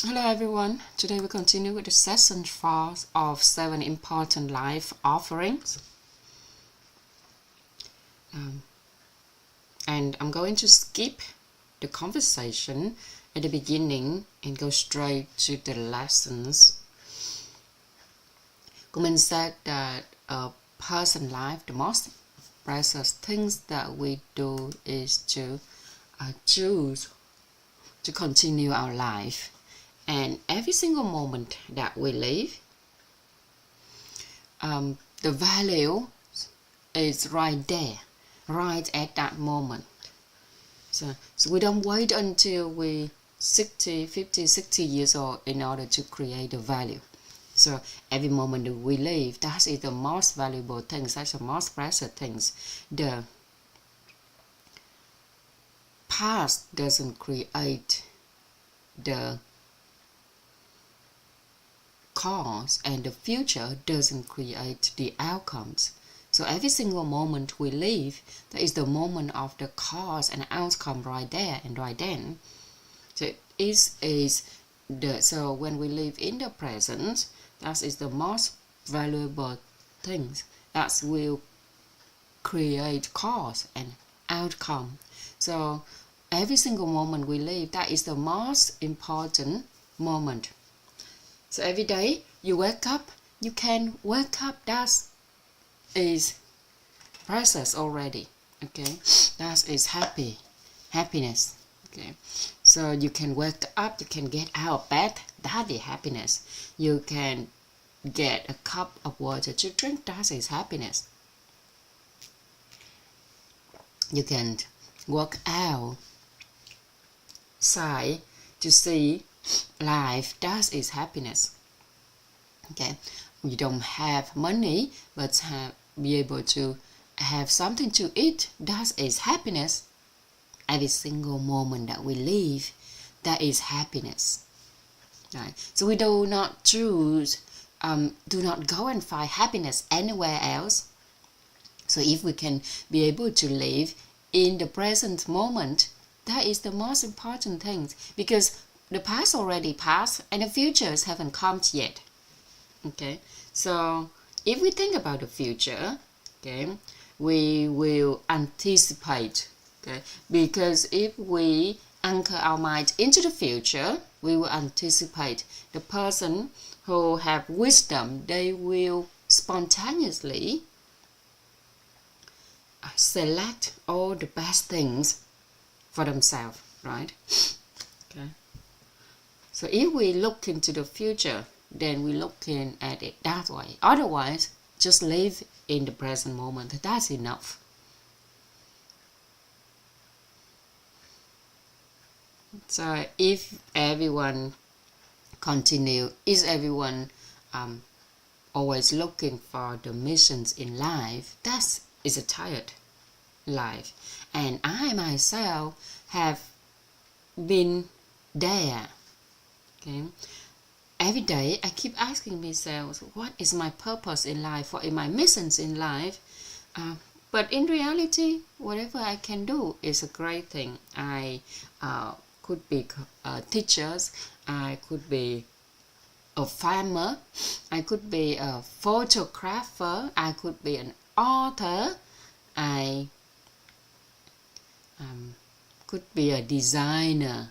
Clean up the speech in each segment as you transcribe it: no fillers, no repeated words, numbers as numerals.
Hello everyone, today we continue with the session 4 of 7 important life offerings. And I'm going to skip the conversation at the beginning and go straight to the lessons. Kuman said that a person life, the most precious things that we do is to choose to continue our life. And every single moment that we live, the value is right there, right at that moment. So we don't wait until we 50, 60 years old in order to create the value. So every moment that we live, that is the most valuable things, that's the most precious things. The past doesn't create the cause, and the future doesn't create the outcomes. So every single moment we live, that is the moment of the cause and outcome right there and right then. So so when we live in the present, that is the most valuable things that will create cause and outcome. So every single moment we live, that is the most important moment. So every day you wake up, you can wake up, that is precious already, okay? That is happiness, okay? So you can wake up, you can get out of bed, that is happiness. You can get a cup of water to drink, that is happiness. You can walk outside to see life, that is happiness. Okay, you don't have money but be able to have something to eat, that is happiness. Every single moment that we live, that is happiness, right? So we do not choose, do not go and find happiness anywhere else. So if we can be able to live in the present moment, that is the most important thing, because the past already passed and the futures haven't come yet. Okay, so if we think about the future, okay, we will anticipate, okay, because if we anchor our mind into the future, we will anticipate. The person who have wisdom, they will spontaneously select all the best things for themselves, right? Okay. So if we look into the future, then we looking at it that way. Otherwise, just live in the present moment. That's enough. So if everyone is everyone always looking for the missions in life, that is a tired life. And I myself have been there. Okay, every day I keep asking myself, what is my purpose in life? What is my missions in life? But in reality, whatever I can do is a great thing. I could be teachers, I could be a farmer, I could be a photographer, I could be an author, I could be a designer.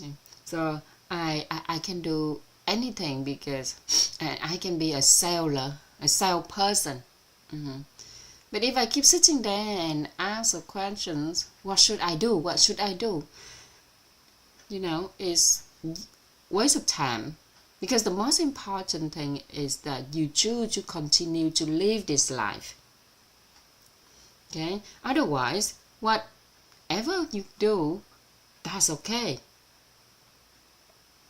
Okay. So I can do anything, because I can be a salesperson. But if I keep sitting there and ask the questions, what should I do? What should I do? You know, it's waste of time. Because the most important thing is that you choose to continue to live this life. Okay? Otherwise, whatever you do, that's okay.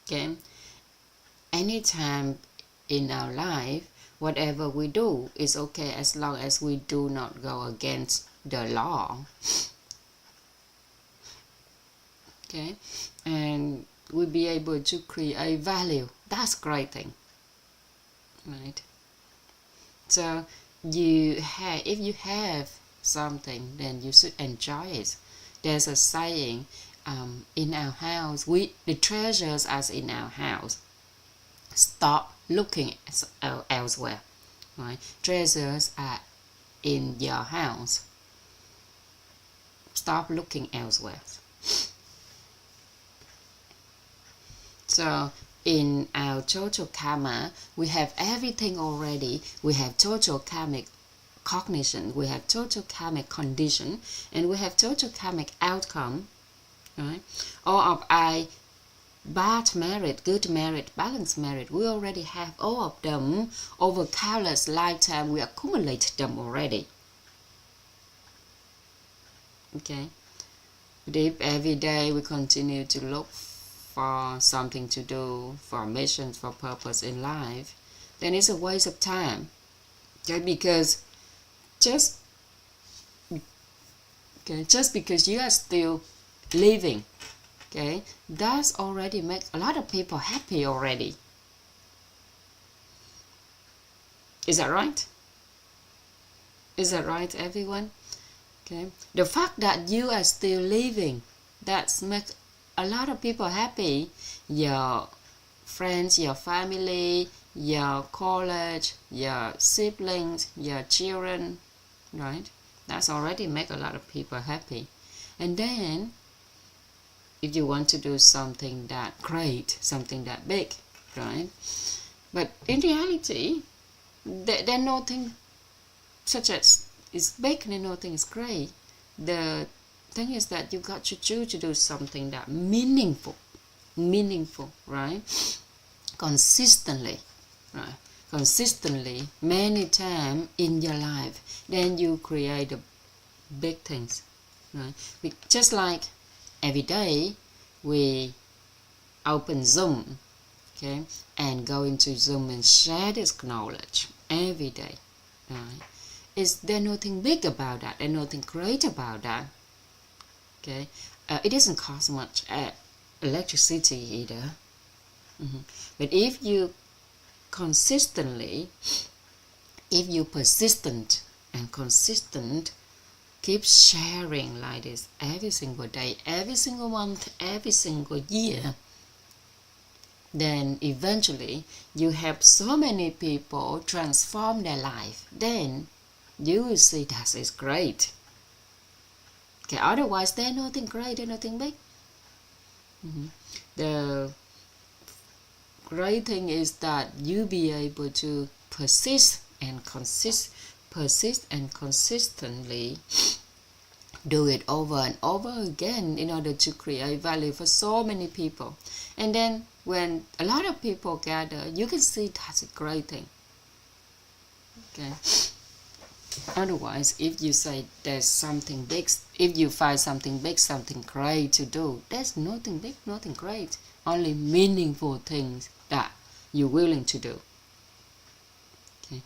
Okay? Anytime in our life, whatever we do is okay as long as we do not go against the law. Okay? And we'll be able to create value. That's a great thing. Right? So if you have something, then you should enjoy it. There's a saying, in our house. The treasures are in our house. Stop looking elsewhere. Right? Treasures are in your house. Stop looking elsewhere. So in our total karma, we have everything already. We have total karmic cognition, we have total karmic condition, and we have total karmic outcome. Right? All of our bad merit, good merit, balanced merit, we already have all of them. Over countless lifetime, we accumulate them already. Okay? But if every day we continue to look for something to do, for mission, for purpose in life, then it's a waste of time. Okay? Because just because you are still living, okay, that's already make a lot of people happy already. Is that right? Is that right, everyone? Okay. The fact that you are still living, that's make a lot of people happy. Your friends, your family, your college, your siblings, your children, right? That's already make a lot of people happy. And then if you want to do something that great, something that big, right? But in reality, there's nothing such as is big and nothing is great. The thing is that you got to choose to do something that meaningful, right? Consistently, right? Consistently, many times in your life, then you create the big things, right? Just like every day we open Zoom, okay, and go into Zoom and share this knowledge every day, right? Is there nothing big about that? There's nothing great about that, okay? It doesn't cost much electricity either. But if you consistently, if you persistent and consistent, keep sharing like this every single day, every single month, every single year, then eventually you help so many people transform their life. Then you will see that is great. Okay, otherwise there's nothing great, there's nothing big. The great thing is that you be able to persist and consistently do it over and over again in order to create value for so many people. And then when a lot of people gather, you can see that's a great thing. Okay. Otherwise, if you say there's something big, if you find something big, something great to do, there's nothing big, nothing great. Only meaningful things that you're willing to do. Okay.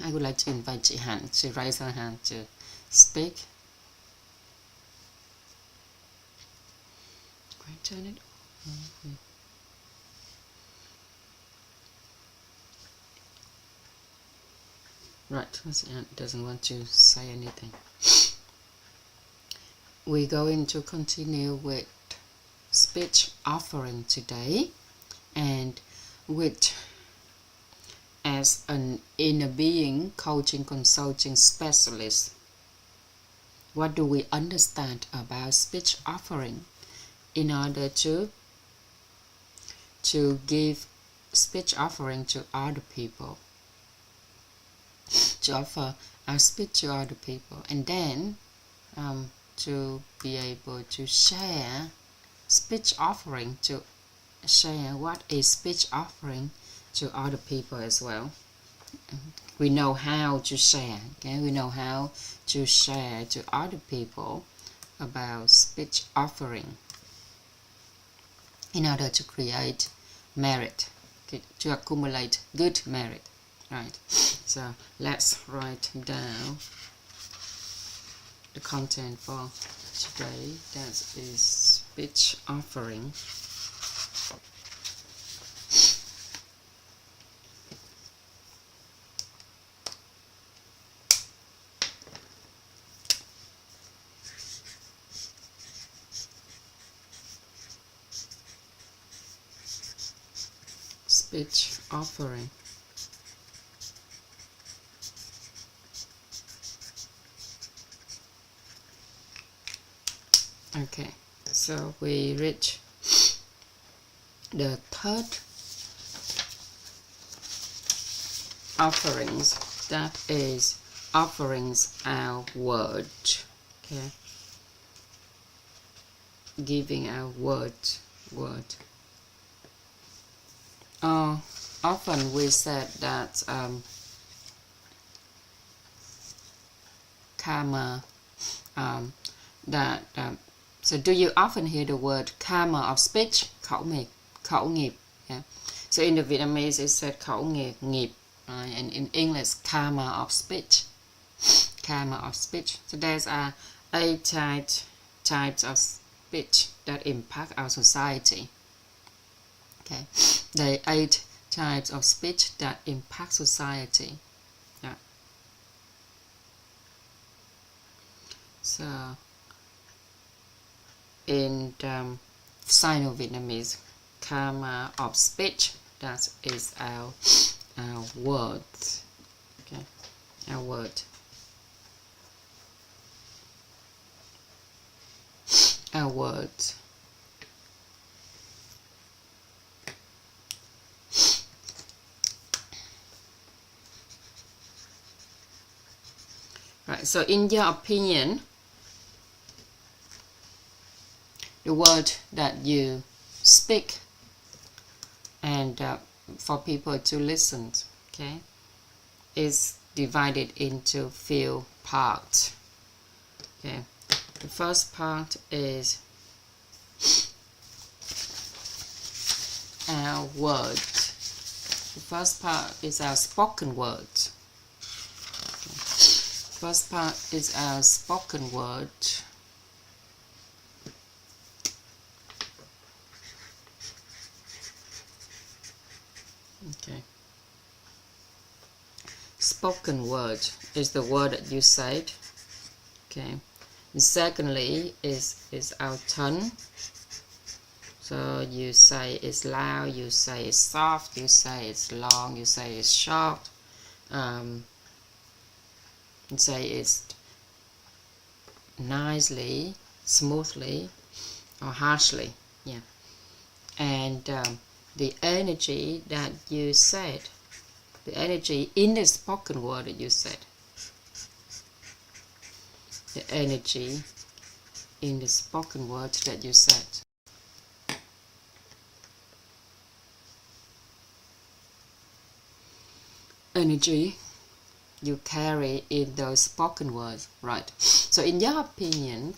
I would like to invite chị Hạnh to raise her hand to speak. Turn it on. Right, doesn't want to say anything. We're going to continue with speech offering today, and with as an inner being coaching consulting specialist, what do we understand about speech offering in order to give speech offering to other people, to offer our speech to other people, and then to be able to share speech offering, to share what is speech offering to other people as well. We know how to share, okay? We know how to share to other people about speech offering in order to create merit, okay, to accumulate good merit, right? So let's write down the content for today. That is speech offering. speech offering. Okay, so we reach the third offerings, that is offerings our word. Okay, giving our word. Often we said that karma, so do you often hear the word karma of speech? Khẩu nghiệp. Yeah. So in the Vietnamese it said khẩu nghiệp, right? And in English karma of speech. Karma of speech. So there's 8 types of speech that impact our society. Okay, the 8 types of speech that impact society. Yeah. So in Sino-Vietnamese, karma of speech, that is our word. Okay, our word. Our word. Right, so in your opinion, the word that you speak and for people to listen, okay, is divided into few parts. Okay, the first part is our word. The first part is our spoken word. First part is our spoken word. Okay. Spoken word is the word that you said. Okay. And secondly is our tongue. So you say it's loud, you say it's soft, you say it's long, you say it's short. You say it's nicely, smoothly, or harshly. Yeah. And the energy that you said, the energy in the spoken word that you said, the energy in the spoken word that you said. Energy you carry in those spoken words, right? So in your opinion,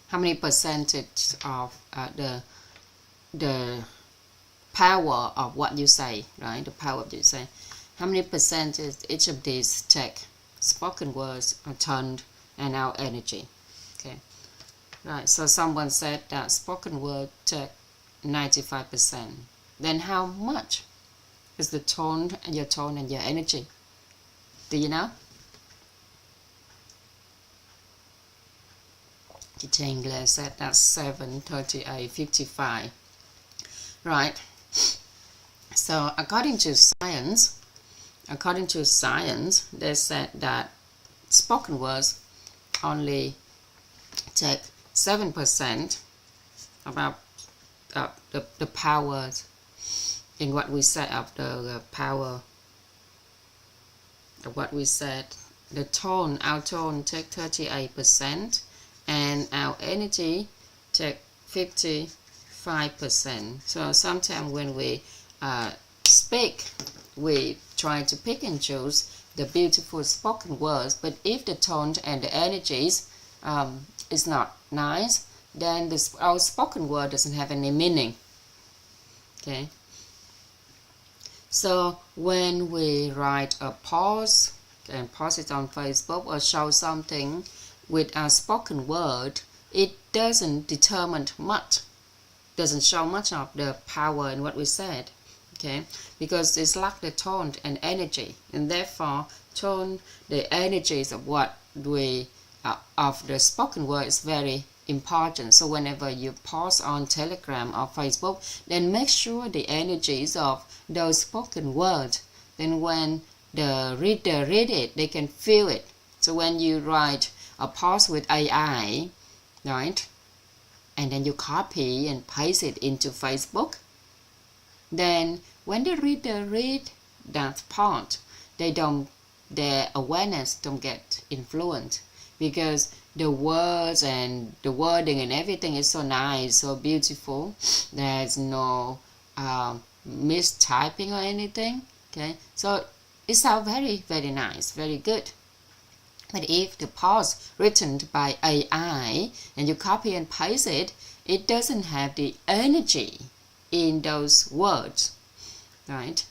how many percentage of the power of what you say, right? The power of what you say. How many percentage each of these take? Spoken words, our tongue, and our energy. Okay, right. So someone said that spoken word take 95%. Then how much is the tone and your energy? Do you know? Teacher English said that's 7, 38, 55. Right. So according to science, they said that spoken words only take 7% about the power in what we said, of the power of what we said. The tone, our tone take 38%, and our energy take 55%. So sometimes when we speak, we try to pick and choose the beautiful spoken words, but if the tone and the energies is not nice, then our spoken word doesn't have any meaning. Okay. So when we write a post and post it on Facebook or show something with our spoken word, it doesn't determine much, doesn't show much of the power in what we said. Okay, because it's like the tone and energy, and therefore tone, the energies of what we of the spoken word is very important. So whenever you post on Telegram or Facebook, then make sure the energies of those spoken words, then when the reader read it, they can feel it. So when you write a post with AI, right, and then you copy and paste it into Facebook, then when the reader read that part, their awareness don't get influenced, because the words and the wording and everything is so nice, so beautiful. There's no mistyping or anything. Okay, so it sounds very, very nice, very good. But if the post written by AI and you copy and paste it, it doesn't have the energy in those words, right?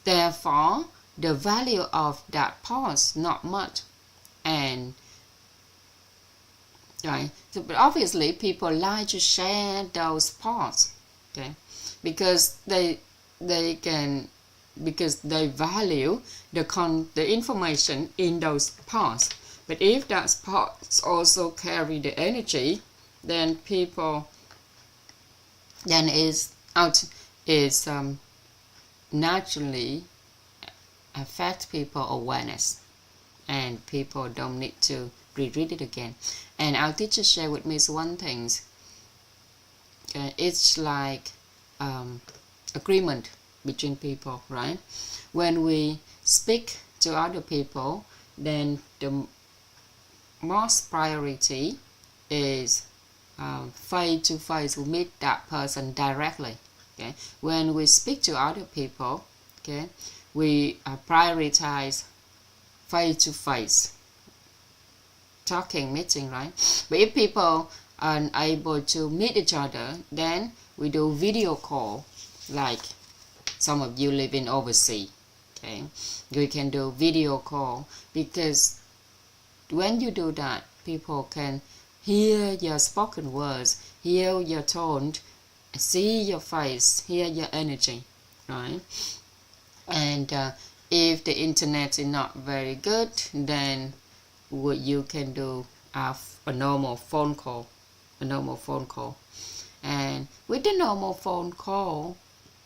Therefore, the value of that post not much. And right, so, but obviously people like to share those posts, okay, because they value the information in those posts. But if that post also carry the energy, then is naturally affect people awareness, and people don't need to reread it again. And our teacher shared with me one thing. It's like agreement between people, right? When we speak to other people, then the most priority is face to face. We meet that person directly. Okay, when we speak to other people, okay, we prioritize face to face talking, meeting, right? But if people are unable to meet each other, then we do video call. Like some of you live in overseas, okay, we can do video call, because when you do that, people can hear your spoken words, hear your tone, see your face, hear your energy, right? And if the internet is not very good, then you can do a normal phone call, and with the normal phone call,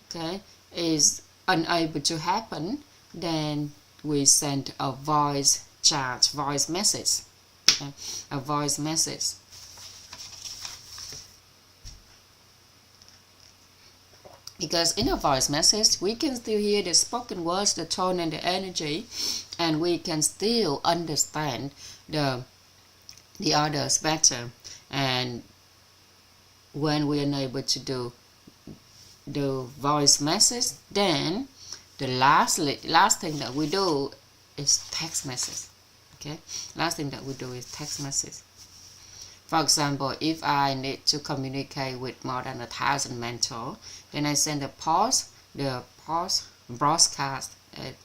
okay, is unable to happen, then we send a voice chat, voice message, okay? A voice message. Because in a voice message, we can still hear the spoken words, the tone and the energy, and we can still understand the others better. And when we are unable to do the voice message, then the last thing that we do is text message. Okay, last thing that we do is text message. For example, if I need to communicate with more than 1,000 mentors, then I send the post broadcast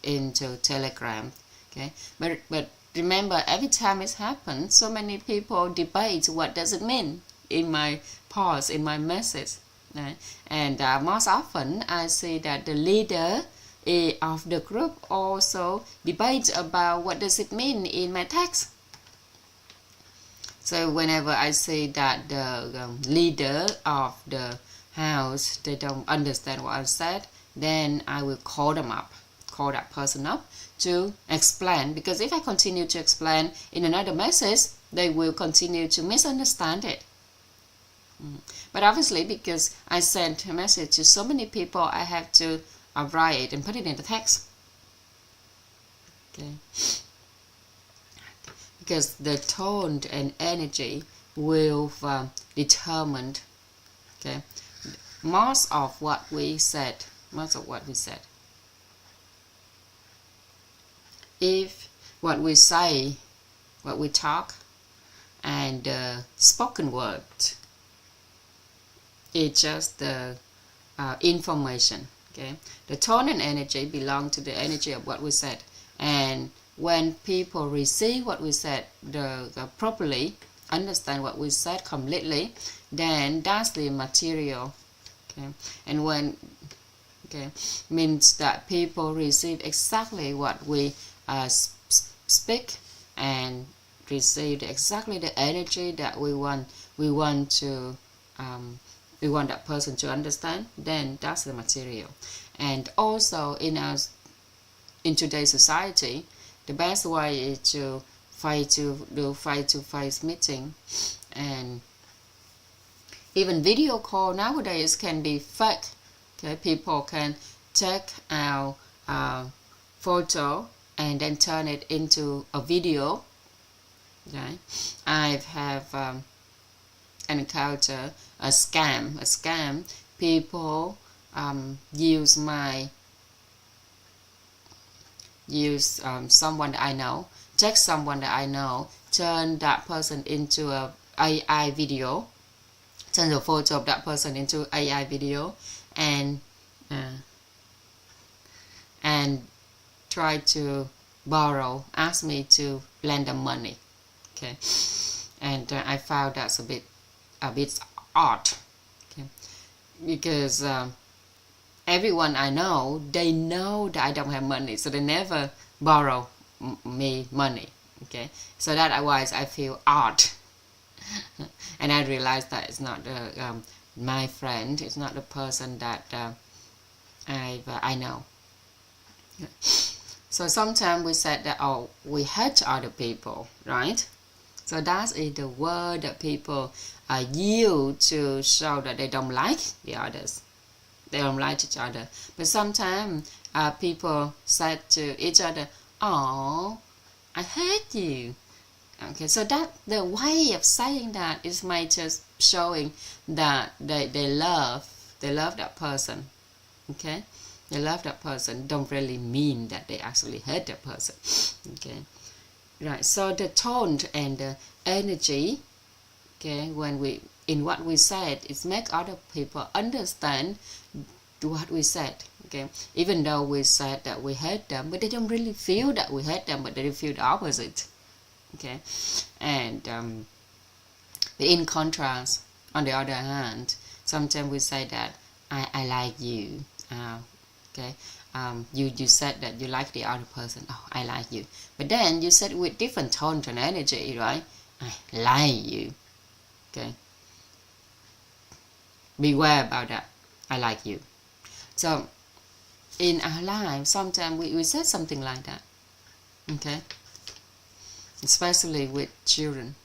into Telegram. Okay, but remember, every time it happens, so many people debate what does it mean in my post, in my message. Right? And most often I see that the leader of the group also debates about what does it mean in my text. So whenever I see that the leader of the house, they don't understand what I said, then I will call that person up to explain. Because if I continue to explain in another message, they will continue to misunderstand it. But obviously, because I sent a message to so many people, I have to write it and put it in the text. Okay. Because the tone and energy will determine, okay, most of what we said. If what we say, what we talk, and spoken word, it's just the information. Okay, the tone and energy belong to the energy of what we said, and when people receive what we said, the properly understand what we said completely, then that's the material. Okay, and when means that people receive exactly what we speak and receive exactly the energy that we want that person to understand, then that's the material. And also in today's society, the best way is to do face-to-face meeting, and even video call nowadays can be fake. Okay, people can take our photo and then turn it into a video. Okay, I have encountered a scam. People use someone that I know, take someone that I know, turn that person into a AI video, turn the photo of that person into AI video, and try to ask me to lend them money. Okay, and I found that's a bit odd. Okay, because everyone I know, they know that I don't have money, so they never borrow me money. Okay, so that wise I feel odd. And I realized that it's not my friend, it's not the person that I know. So sometimes we said that, oh, we hate other people, right? So that is the word that people use to show that they don't like the others. They don't like each other. But sometimes people said to each other, oh, I hate you. Okay, so that the way of saying that is just showing that they love that person. Okay, they love that person, don't really mean that they actually hate that person. Okay, right. So the tone and the energy, okay, in what we said, it make other people understand what we said. Okay, even though we said that we hate them, but they don't really feel that we hate them, but they feel the opposite. Okay, and in contrast, on the other hand, sometimes we say that I like you. Okay, you said that you like the other person. Oh, I like you, but then you said with different tone and energy, right? I like you. Okay, beware about that. I like you. So in our lives, sometimes we said something like that. Okay, especially with children.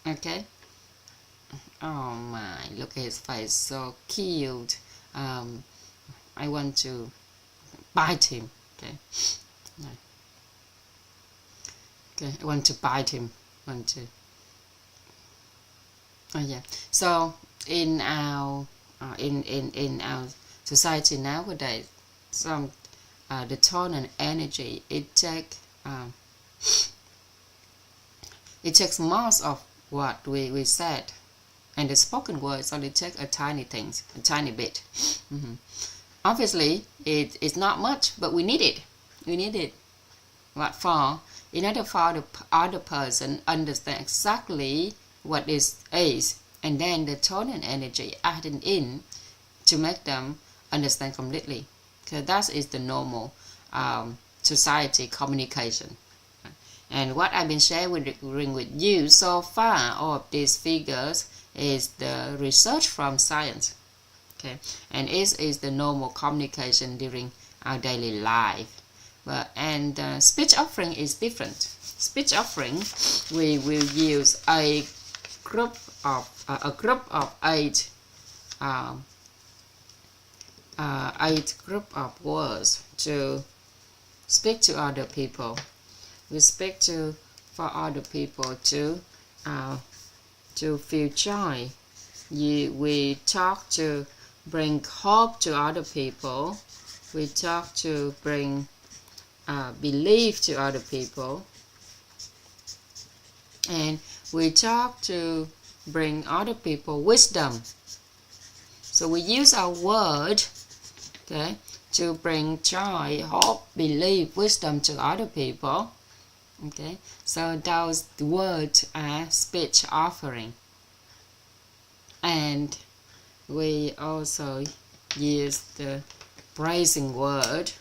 Okay, oh my, look at his face, so cute. I want to bite him. Okay, okay, I want to bite him. Oh yeah. So in our in our society nowadays, some the tone and energy, it takes most of what we said, and the spoken words only take a tiny bit. Obviously, it's not much, but we need it. What for? In order for the other person understand exactly what is, and then the tone and energy adding in to make them understand completely. Because that is the normal society communication. And what I've been sharing with you so far, all of these figures, is the research from science. Okay, and it is the normal communication during our daily life. And speech offering is different. Speech offering, we will use a group of 8 group of words to speak to other people. We speak for other people to feel joy. We talk to bring hope to other people. We talk to bring belief to other people, and we talk to bring other people wisdom. So we use our word, okay, to bring joy, hope, belief, wisdom to other people. Okay, so those words are speech offering. And we also use the praising word.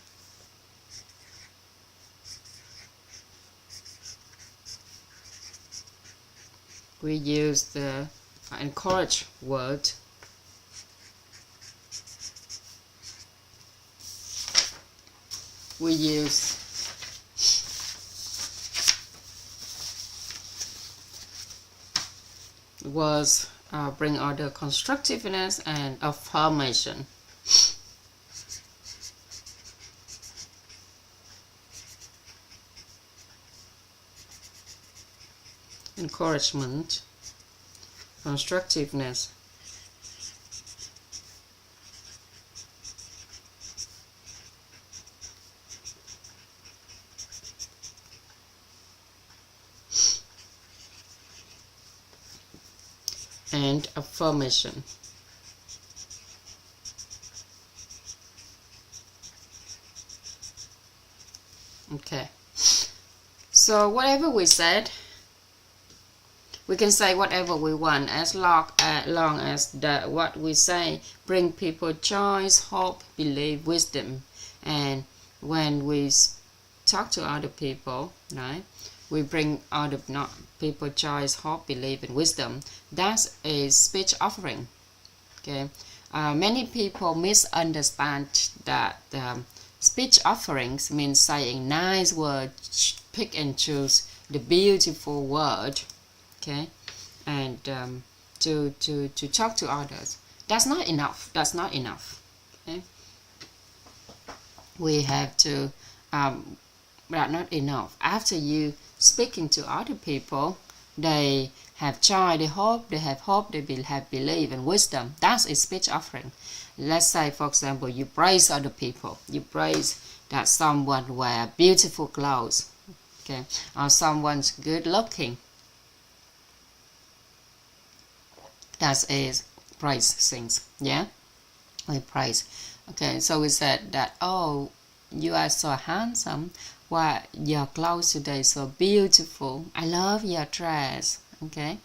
we use the encourage word. We use words bring order, constructiveness, and affirmation. Encouragement, constructiveness, and affirmation. Okay, so whatever we said, we can say whatever we want as long as what we say bring people joy, hope, belief, wisdom. And when we talk to other people, right, we bring other people joy, hope, belief, and wisdom. That's a speech offering. Okay, many people misunderstand that speech offerings means saying nice words, pick and choose the beautiful word. Okay, and to talk to others. That's not enough. That's not enough. Okay, we have to. That's not enough. After you speaking to other people, they have joy, they have hope, they have belief and wisdom. That's a speech offering. Let's say, for example, you praise other people. You praise that someone wear beautiful clothes, okay, or someone's good looking. That is praise things. Yeah, we praise. Okay, so we said that, oh, you are so handsome. Wow, your clothes today so beautiful. I love your dress. Okay,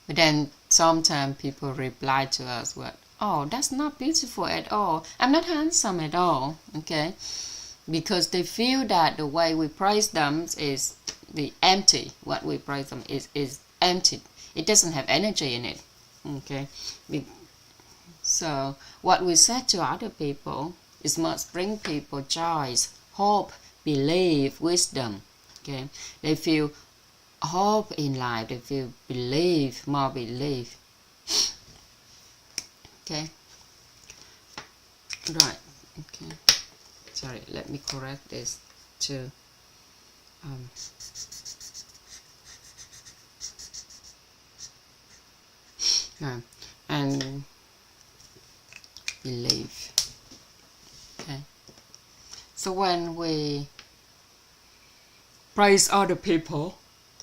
but then sometimes people reply to us with, oh, that's not beautiful at all. I'm not handsome at all. Okay, because they feel that the way we praise them is the empty. What we praise them is empty. It doesn't have energy in it. Okay, so what we say to other people is must bring people joy, hope, belief, wisdom. Okay, they feel hope in life. They feel belief, more belief. Okay, right. Okay, sorry. Let me correct this too. And believe. Okay, so when we praise other people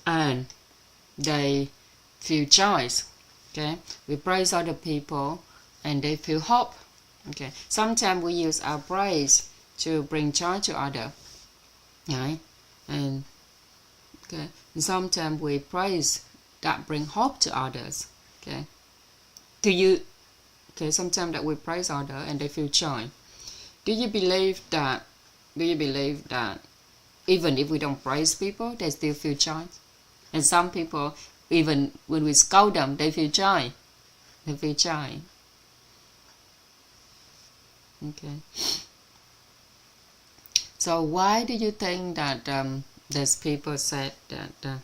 and they feel joy, okay, we praise other people and they feel hope. Okay, sometimes we use our praise to bring joy to others, right? And okay, sometimes we praise that bring hope to others. Okay, do you? Okay, sometimes that we praise others and they feel joy. Do you believe that? Do you believe that even if we don't praise people, they still feel joy? And some people, even when we scold them, they feel joy. They feel joy. Okay. So why do you think that these people said that?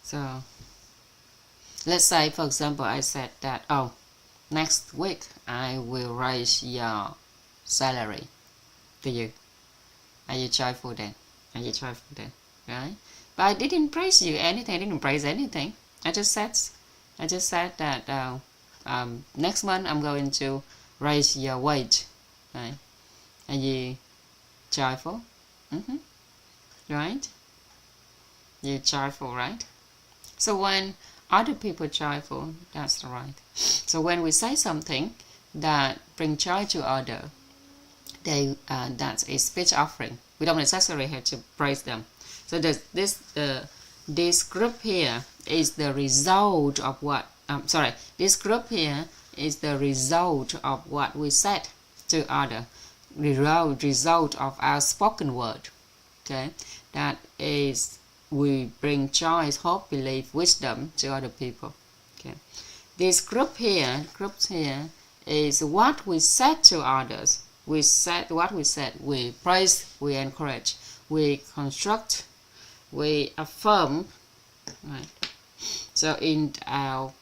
So let's say, for example, I said that, oh, next week I will raise your salary to you. Are you joyful then? Are you joyful then? Right? But I didn't praise you anything. I didn't praise anything. I just said that next month I'm going to raise your wage. Right? Are you joyful? Right? You're joyful, right? So when other people joyful, that's right. So when we say something that bring joy to others, that's a speech offering. We don't necessarily have to praise them. So this group here is the result of what. This group here is the result of what we said to others. Result of our spoken word. Okay, that is we bring joy, hope, belief, wisdom to other people. Okay. This groups here is what we said to others. We said what we said. We praise, we encourage, we construct, we affirm. Right. So in our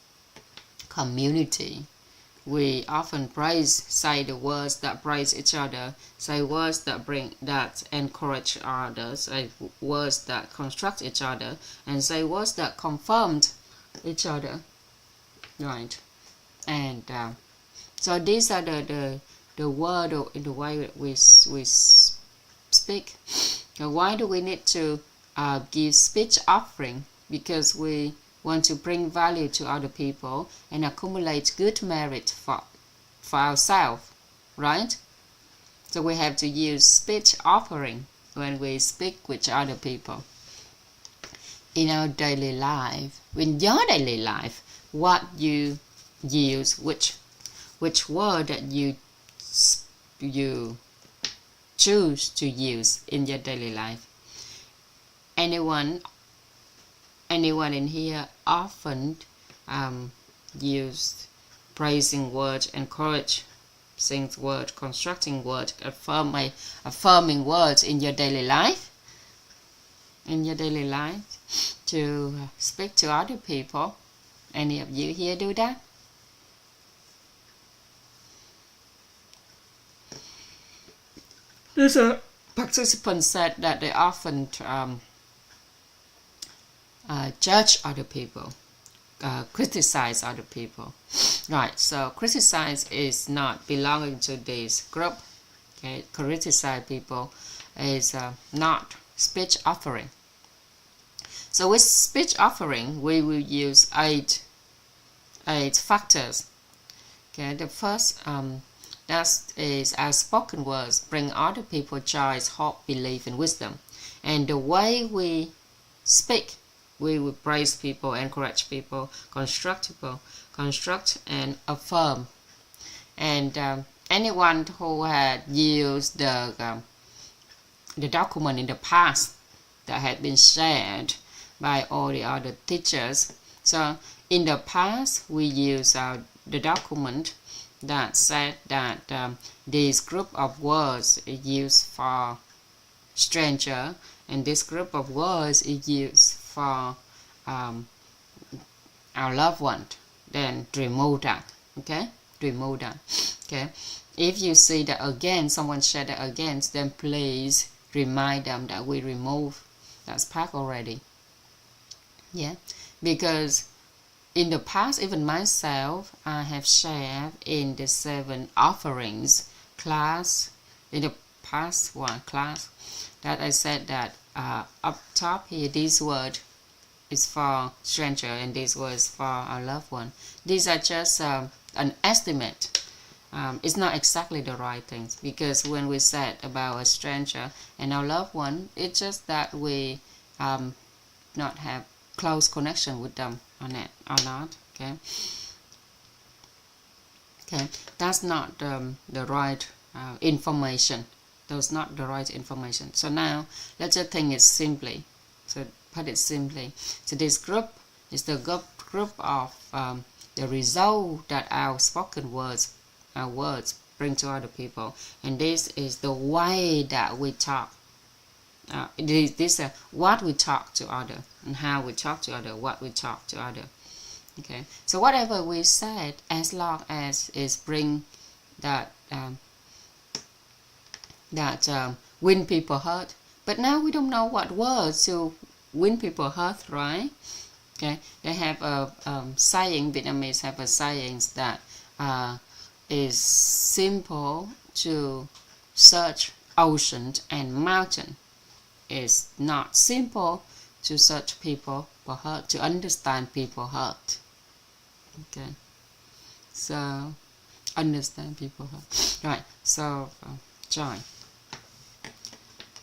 community, we often say the words that praise each other, say words that encourage others, say words that construct each other, and say words that confirmed each other. Right. And so these are the word or in the way we speak. So why do we need to give speech offering? Because we want to bring value to other people and accumulate good merit for ourselves, right? So we have to use speech offering when we speak with other people. In our daily life, in your daily life, what you use, which word that you choose to use in your daily life. Anyone in here often use praising words, encouraging words, constructing words, affirming words in your daily life? In your daily life, to speak to other people. Any of you here do that? There's a participant said that they often judge other people, criticize other people. Right, so criticize is not belonging to this group. Okay, criticize people is not speech offering. So with speech offering, we will use eight factors. Okay, the first that is our spoken words bring other people joy, hope, belief, and wisdom. And the way we speak, we will praise people, encourage people, construct and affirm. And anyone who had used the document in the past that had been shared by all the other teachers. So in the past, we use the document that said that this group of words is used for stranger, and this group of words is used for our loved one. Then remove that. Okay, remove that. Okay, if you see that again, someone said that again, then please remind them that we remove that part already. Yeah, because in the past, even myself, I have shared in the 7 offerings class, in the past one class, that I said that up top here, this word is for stranger and this word is for our loved one. These are just an estimate. It's not exactly the right things, because when we said about a stranger and our loved one, it's just that we not have close connection with them or not. Okay, that's not the right information. That's not the right information. So now let's just think it simply. So put it simply. So this group is the group of the result that our spoken words, our words bring to other people, and this is the way that we talk. This is what we talk to other, and how we talk to other, what we talk to other. Okay, so whatever we said, as long as is bring that win people heart. But now we don't know what words to win people heart, right? Okay, they have a saying. Vietnamese have a saying that is simple to search ocean and mountain. It's not simple to search people for hurt, to understand people hurt. Okay, so understand people hurt. Right, so joy.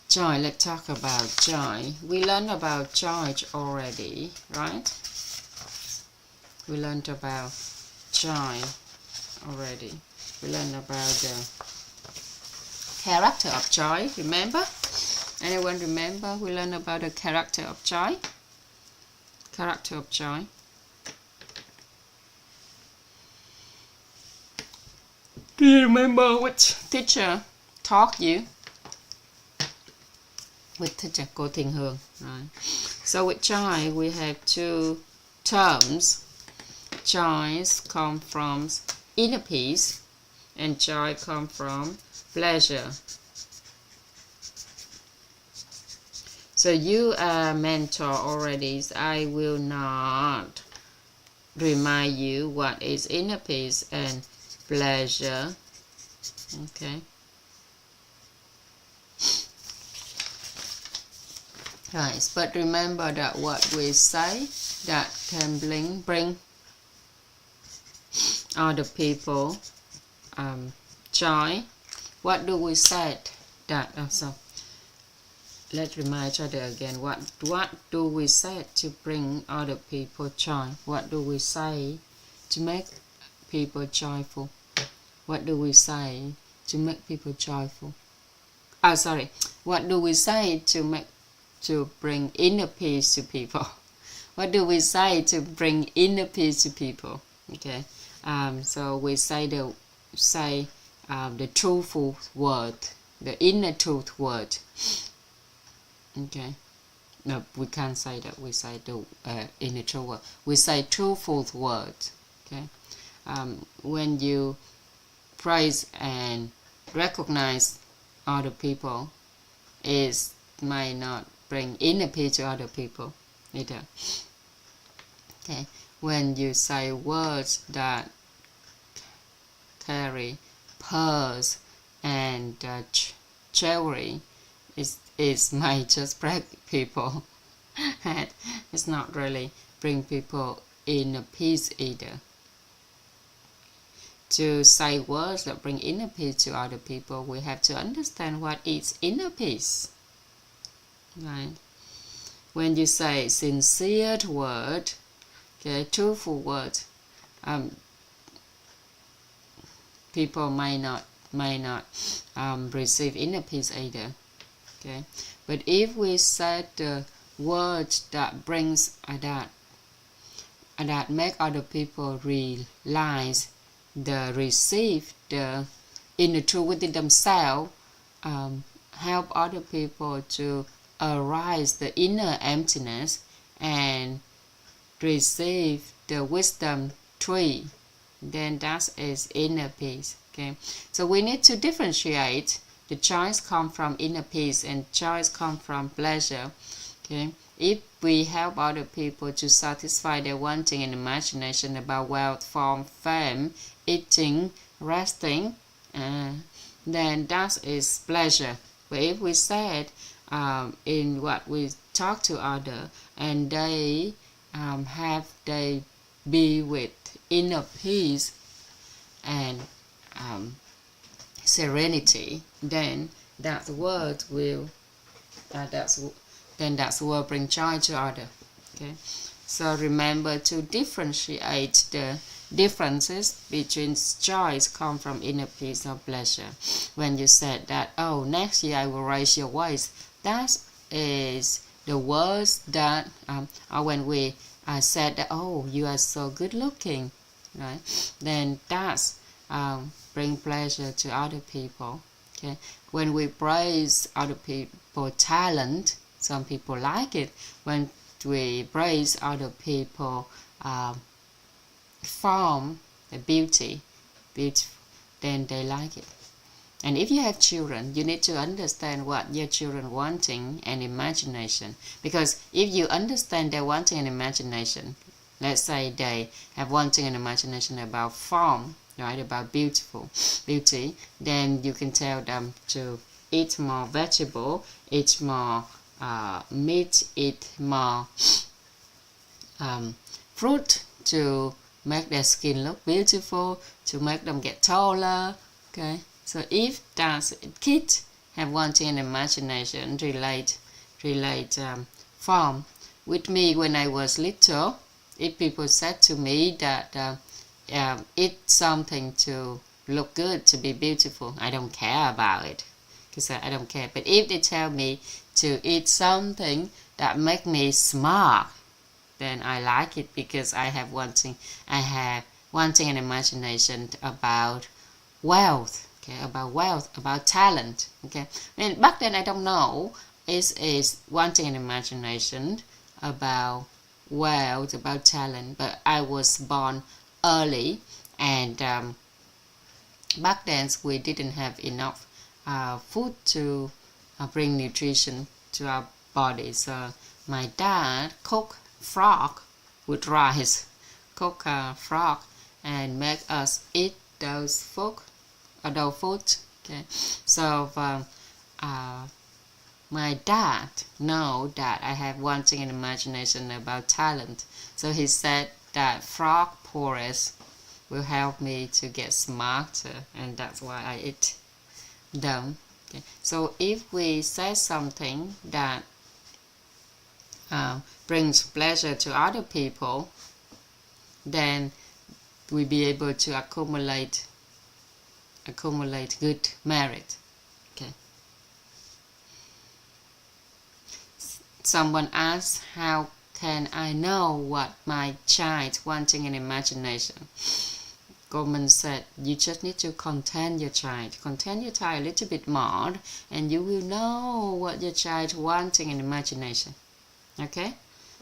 Joy, let's talk about joy. We learned about joy already, right? We learned about joy already. We learned about the character of joy, remember? Anyone remember? We learned about the character of joy. Character of joy. Do you remember which teacher taught you? With teacher cô Thiền Hương. Right. So with joy, we have two terms. Joy come from inner peace, and joy come from pleasure. So you are mentor already. So I will not remind you what is inner peace and pleasure. Okay. Right, but remember that what we say that can bring other people joy. What do we say that also? Let's remind each other again. What do we say to bring other people joy? What do we say to make people joyful? What do we say to make people joyful? What do we say to bring inner peace to people? What do we say to bring inner peace to people? Okay. So we say the truthful word, the inner truth word. Okay. No, we can't say that. We say the inner truth word. We say truthful word. Okay. When you praise and recognize other people, it might not bring inner peace to other people either. Okay. When you say words that carry pearls and jewelry, it might just break people. It's not really bring people inner peace either. To say words that bring inner peace to other people, we have to understand what is inner peace. Right? When you say sincere word, okay, truthful word, people may not receive inner peace either. Okay, but if we say the words that brings that make other people realize receive the inner truth within themselves, help other people to arise the inner emptiness and receive the wisdom tree, then that is inner peace. Okay, so we need to differentiate. The joys come from inner peace and joys come from pleasure. Okay, if we help other people to satisfy their wanting and imagination about wealth, form, fame, eating, resting, then that is pleasure. But if we said in what we talk to others and they be with inner peace and serenity, then that word will bring joy to others. Okay, so remember to differentiate the differences between joys come from inner peace or pleasure. When you said that, oh, next year I will raise your voice, that is the words that or when we said that, oh, you are so good looking, right? Then that's bring pleasure to other people. Okay, when we praise other people's talent, some people like it. When we praise other people form, the beautiful, then they like it. And if you have children, you need to understand what your children wanting and imagination. Because if you understand their wanting and imagination, let's say they have wanting and imagination about form, right, about beauty, then you can tell them to eat more vegetable, eat more meat, eat more fruit to make their skin look beautiful, to make them get taller. Okay, so if that kids have wanting and imagination relate form. With me, when I was little, if people said to me that eat something to look good, to be beautiful, I don't care about it. because I don't care. But if they tell me to eat something that make me smart, then I like it, because I have wanting an imagination about wealth, okay, about talent, okay. And back then I don't know is wanting an imagination about wealth, about talent, but I was born early, and back then we didn't have enough food to bring nutrition to our body. So my dad cooked frog with rice, cook frog and make us eat those food. Okay. So my dad know that I have wanting an imagination about talent. So he said that frog porridge will help me to get smarter, and that's why I eat them. Okay. So if we say something that brings pleasure to other people, then we'll be able to accumulate good merit. Okay. Someone asks, how can I know what my child wanting an imagination? Goldman said, you just need to contain your child a little bit more, and you will know what your child wanting an imagination. Okay,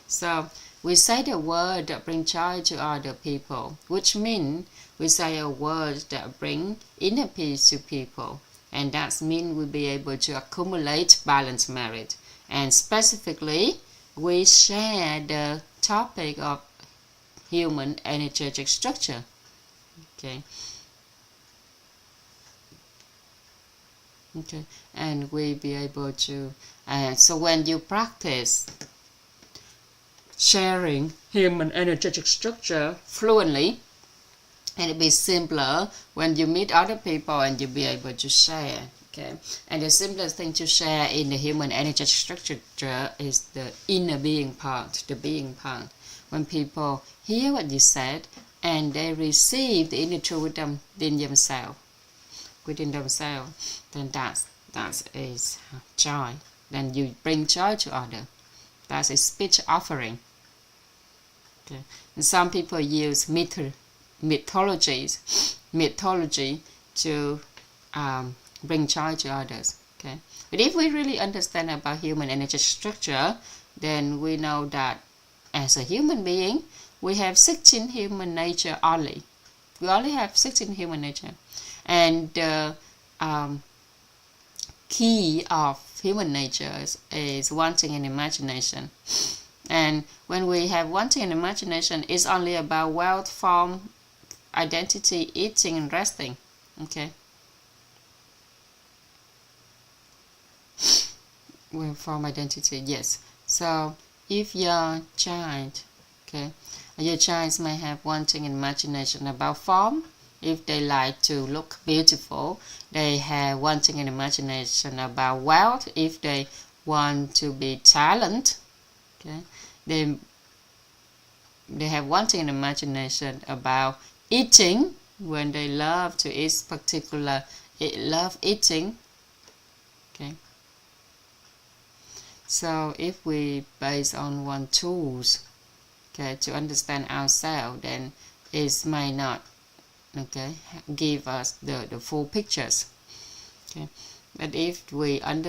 so we say the word that bring joy to other people, which means we say a word that bring inner peace to people, and that means we'll be able to accumulate balanced merit. And specifically, we share the topic of human energetic structure. Okay. Okay, and we be able to. So when you practice sharing human energetic structure fluently, and it be simpler when you meet other people and you be able to share. Okay, and the simplest thing to share in the human energetic structure is the inner being part, the being part. When people hear what you said and they receive the inner truth within themselves, then that is joy. Then you bring joy to others. That's a speech offering. Okay. And some people use mythology to bring joy to others. Okay. But if we really understand about human energy structure, then we know that as a human being, we have 16 human nature only. We only have 16 human nature. And the key of human nature is wanting an imagination. And when we have wanting an imagination, it's only about wealth, form, identity, eating, and resting. Okay. Well, form, identity, yes. So if your child, okay, your child may have wanting an imagination about form. If they like to look beautiful, they have wanting an imagination about wealth. If they want to be talent, okay, they have wanting an imagination about eating. When they love to eat love eating. Okay. So if we base on one tools, okay, to understand ourselves, then it may not, okay, give us the full pictures. Okay. But if we want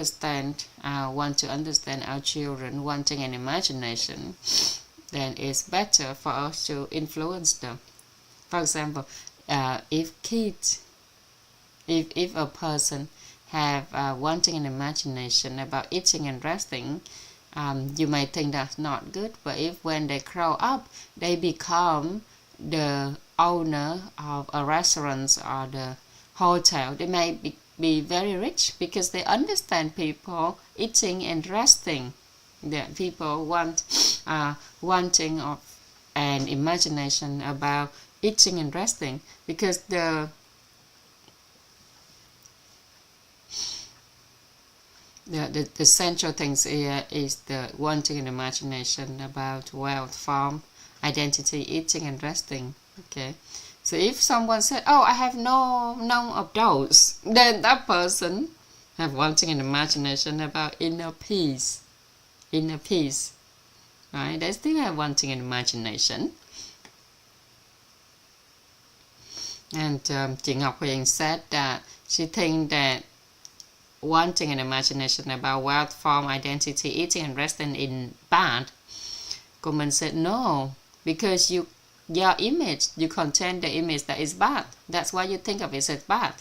to understand our children wanting an imagination, then it's better for us to influence them. For example, if a person have wanting an imagination about eating and resting, you may think that's not good. But if when they grow up, they become the owner of a restaurant or the hotel, they may be very rich because they understand people eating and resting. That people wanting of an imagination about eating and resting, because the central things here is the wanting an imagination about wealth, form, identity, eating and resting. Okay, so if someone said, "Oh, I have none of those," then that person have wanting and imagination about inner peace, right? They still have wanting and imagination. And chị Ngọc Huyền said that she thinks that wanting and imagination about wealth, form, identity, eating and resting in bad. Comment said no, because your image, you contain the image that is bad. That's why you think of it as bad.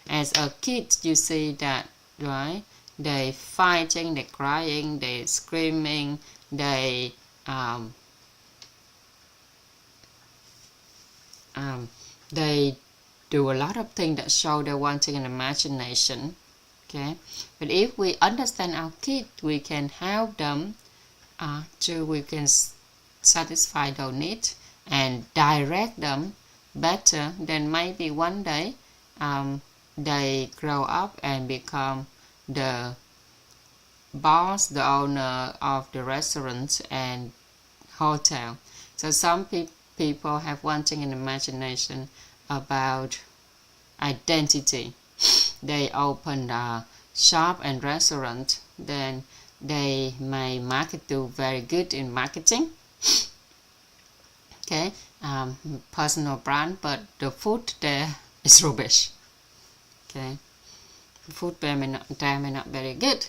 As a kid, you see that, right? They fighting, they crying, they screaming, they do a lot of things that show their wanting and imagination. Okay, but if we understand our kids, we can help them we can satisfy their needs and direct them better. Then maybe one day they grow up and become the boss, the owner of the restaurant and hotel. So some people have wanting and imagination about identity. They open a shop and restaurant, then they may do very good in marketing. Okay, personal brand, but the food there is rubbish. Okay, the food there may not very good.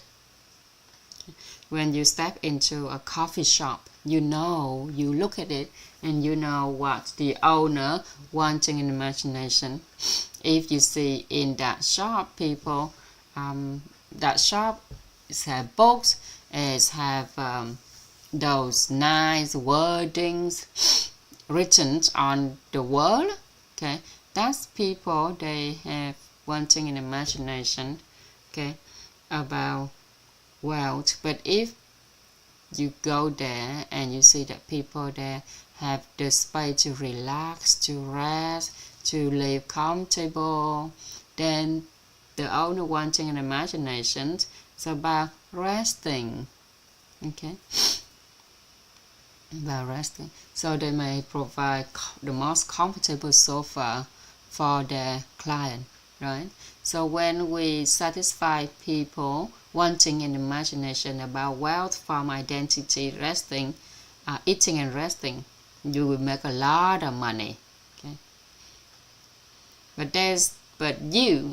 When you step into a coffee shop, you look at it and you know what the owner wanting in imagination. If you see in that shop, people, that shop have books, it have those nice wordings written on the wall. Okay, that's people, they have wanting in imagination, okay, about wealth. But if you go there and you see that people there have the space to relax, to rest, to live comfortable, then the owner wanting an imagination is about resting. Okay, about resting. So they may provide the most comfortable sofa for their client, right? So when we satisfy people wanting an imagination about wealth, form, identity, resting, eating and resting, you will make a lot of money. Okay. But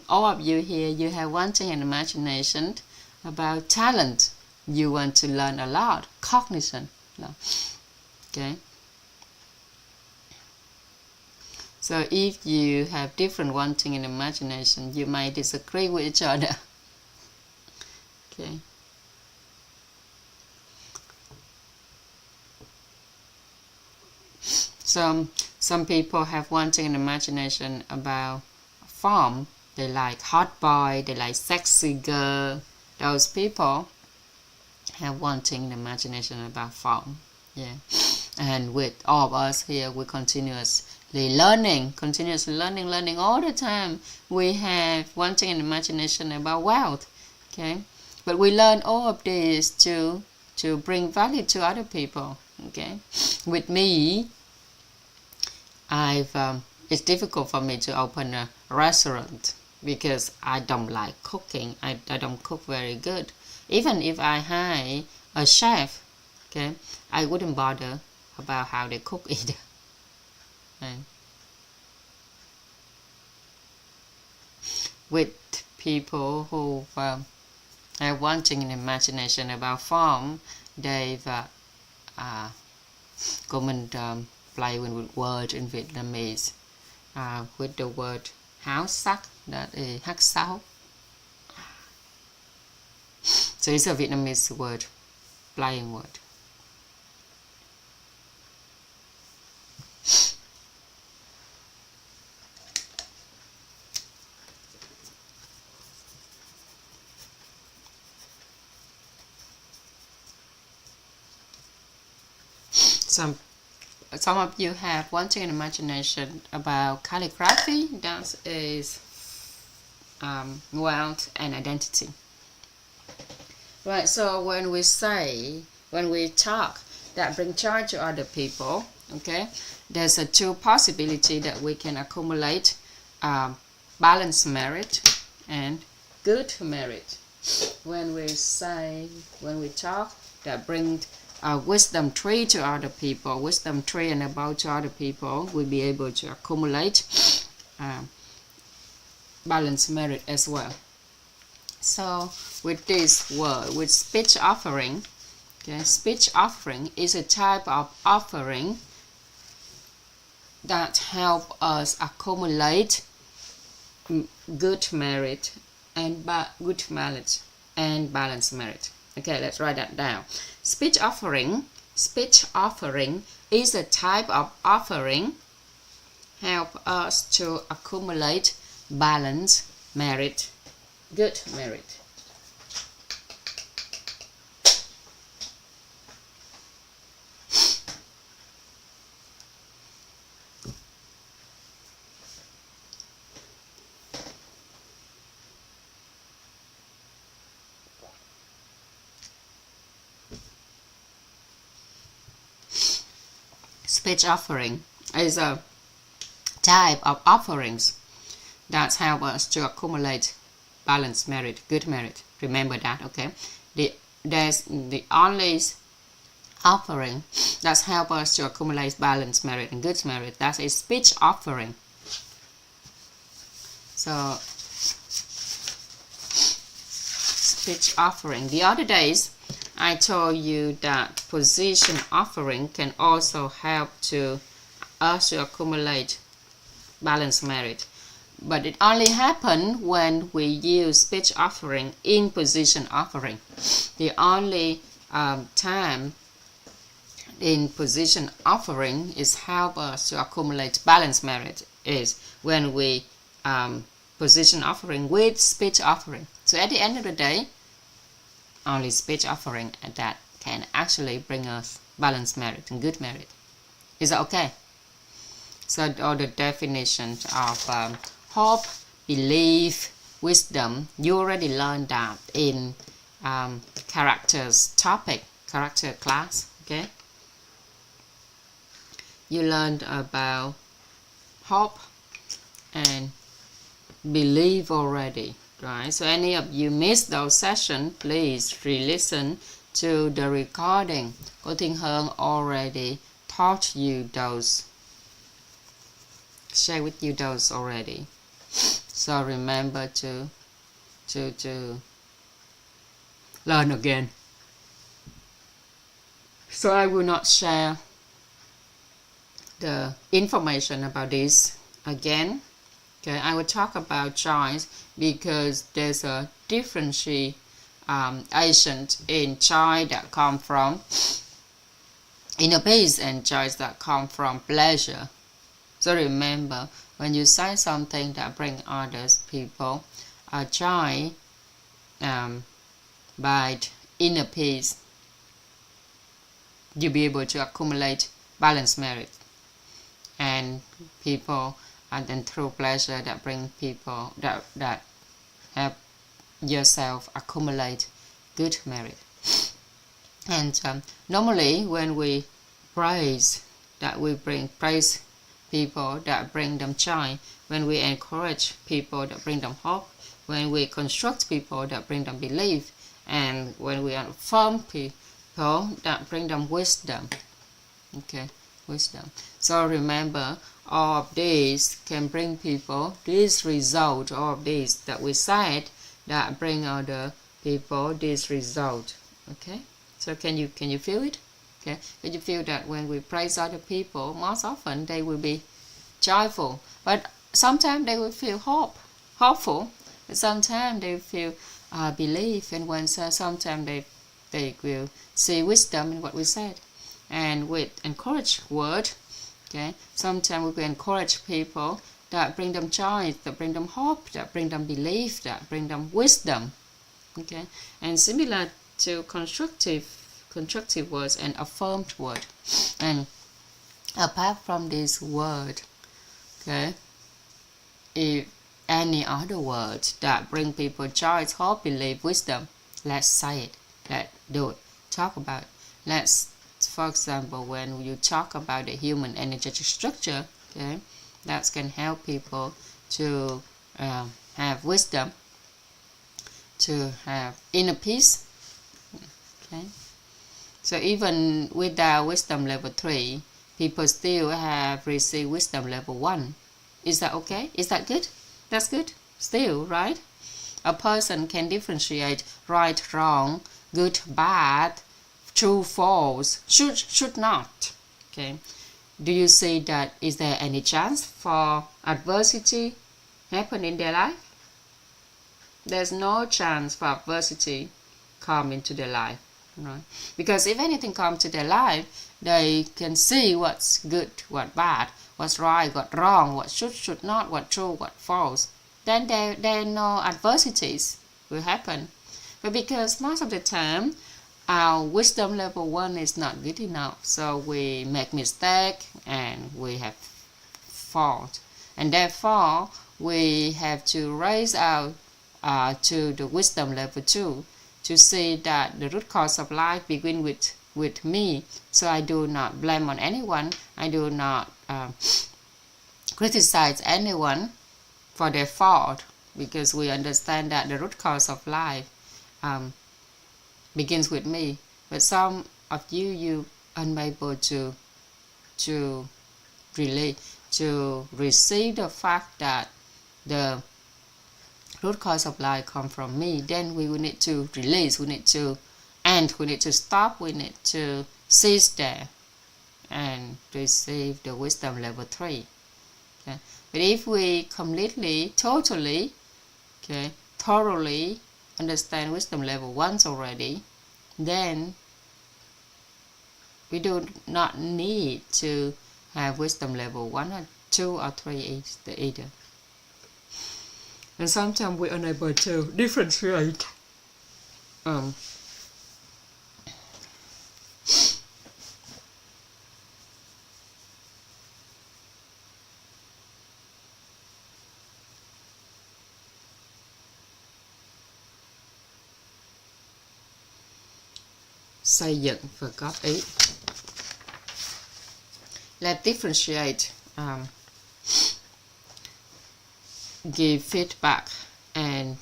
all of you here, you have wanting an imagination about talent. You want to learn a lot, cognition. Okay. So if you have different wanting and imagination, you might disagree with each other. Okay. Some people have wanting and imagination about form. They like hot boy, they like sexy girl. Those people have wanting and imagination about form. Yeah. And with all of us here, we continuously learning all the time. We have wanting and imagination about wealth. Okay. But we learn all of this to bring value to other people. Okay. With me, it's difficult for me to open a restaurant because I don't like cooking. I don't cook very good. Even if I hire a chef, okay, I wouldn't bother about how they cook either. Right. With people who are wanting an imagination about form, they've come and play with word in Vietnamese, with the word háo sắc, that is hắc sáu. So it's a Vietnamese word, playing word. Some of you have wanting an imagination about calligraphy. That is wealth and identity. Right, so when we talk that bring joy to other people, okay, there's a two possibility that we can accumulate balanced merit and good merit. When we talk, that bring wisdom tree to other people, wisdom tree and about to other people, we'll be able to accumulate balanced merit as well. So with this word, with speech offering, okay, speech offering is a type of offering that help us accumulate good merit and balanced merit. Okay, let's write that down. Speech offering is a type of offering help us to accumulate balanced merit, good merit. Speech offering is a type of offerings that help us to accumulate balanced merit, good merit. Remember that, okay? There's the only offering that help us to accumulate balanced merit and good merit. That's a speech offering. So, speech offering. The other days, I told you that position offering can also help to us to accumulate balanced merit. But it only happens when we use speech offering in position offering. The only time in position offering is help us to accumulate balanced merit is when we position offering with speech offering. So at the end of the day, only speech offering that can actually bring us balanced merit and good merit. Is that okay? So all the definitions of hope, belief, wisdom, you already learned that in character class, okay? You learned about hope and belief already, right? So any of you missed those sessions, please re-listen to the recording. Cô Thiên Hơn already taught you those, share with you those already. So remember to learn again. So I will not share the information about this again. Okay, I will talk about choice because there's a differentiation in choice that come from inner peace and choice that come from pleasure. So remember, when you say something that bring others people joy by inner peace, you'll be able to accumulate balanced merit and people, and then through pleasure that bring people that help yourself accumulate good merit. And normally when we praise, that we bring praise people that bring them joy, when we encourage people that bring them hope, when we construct people that bring them belief, and when we affirm people that bring them wisdom. Okay, wisdom. So remember, all of these can bring people this result, all of these that we said that bring other people this result. Okay, so can you feel it? Okay, can you feel that when we praise other people, most often they will be joyful, but sometimes they will feel hopeful, but sometimes they feel belief, and when sometimes they will see wisdom in what we said. And with encourage word, okay, sometimes we will encourage people that bring them joy, that bring them hope, that bring them belief, that bring them wisdom. Okay, and similar to constructive words and affirmed word. And apart from this word, okay, if any other words that bring people joy, hope, belief, wisdom, let's say it, let's do it, talk about it. Let's, for example, when you talk about the human energetic structure, okay, that can help people to have wisdom to have inner peace. Okay. So even without wisdom level 3, people still have received wisdom level 1. Is that okay? Is that good? That's good. Still, right? A person can differentiate right, wrong, good, bad, true, false, should not. Okay. Do you see that is there any chance for adversity happen in their life? There's no chance for adversity come into their life, right? Because if anything comes to their life, they can see what's good, what's bad, what's right, what's wrong, what should not, what true, what false. Then there no adversities will happen. But because most of the time our wisdom level 1 is not good enough, so we make mistake and we have fault, and therefore we have to raise out to the wisdom level 2 to see that the root cause of life begins with me. So I do not blame on anyone. I do not criticize anyone for their fault, because we understand that the root cause of life begins with me. But some of you unable to relate, to receive the fact that the root cause of life come from me. Then we will need to release, we need to end, we need to stop, we need to cease there and receive the wisdom level 3. Okay. But if we completely, totally, okay, thoroughly understand wisdom level 1 already, then we do not need to have wisdom level 1 or 2 or 3 either. And sometimes we're unable to differentiate xây dựng và góp ý. Let's differentiate, give feedback and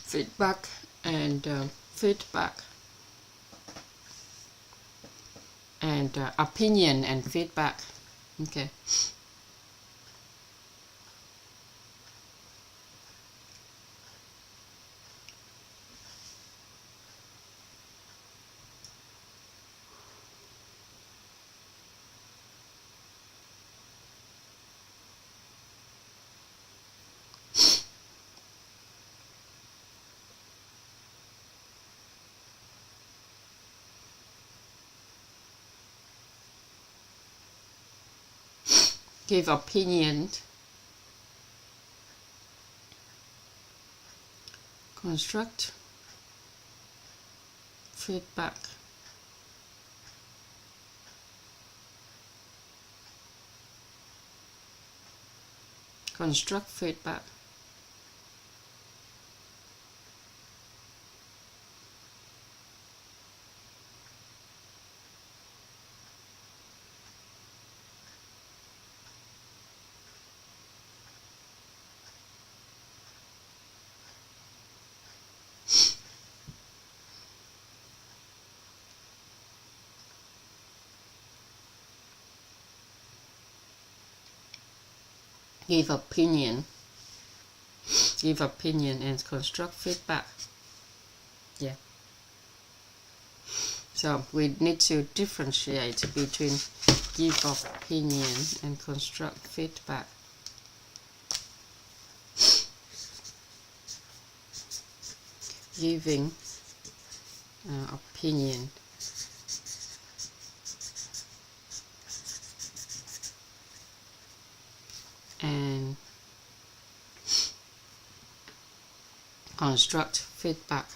feedback and opinion and feedback. Okay. Give opinion, construct feedback, construct feedback. Give opinion and construct feedback. Yeah. So we need to differentiate between give opinion and construct feedback. Giving opinion and construct feedback.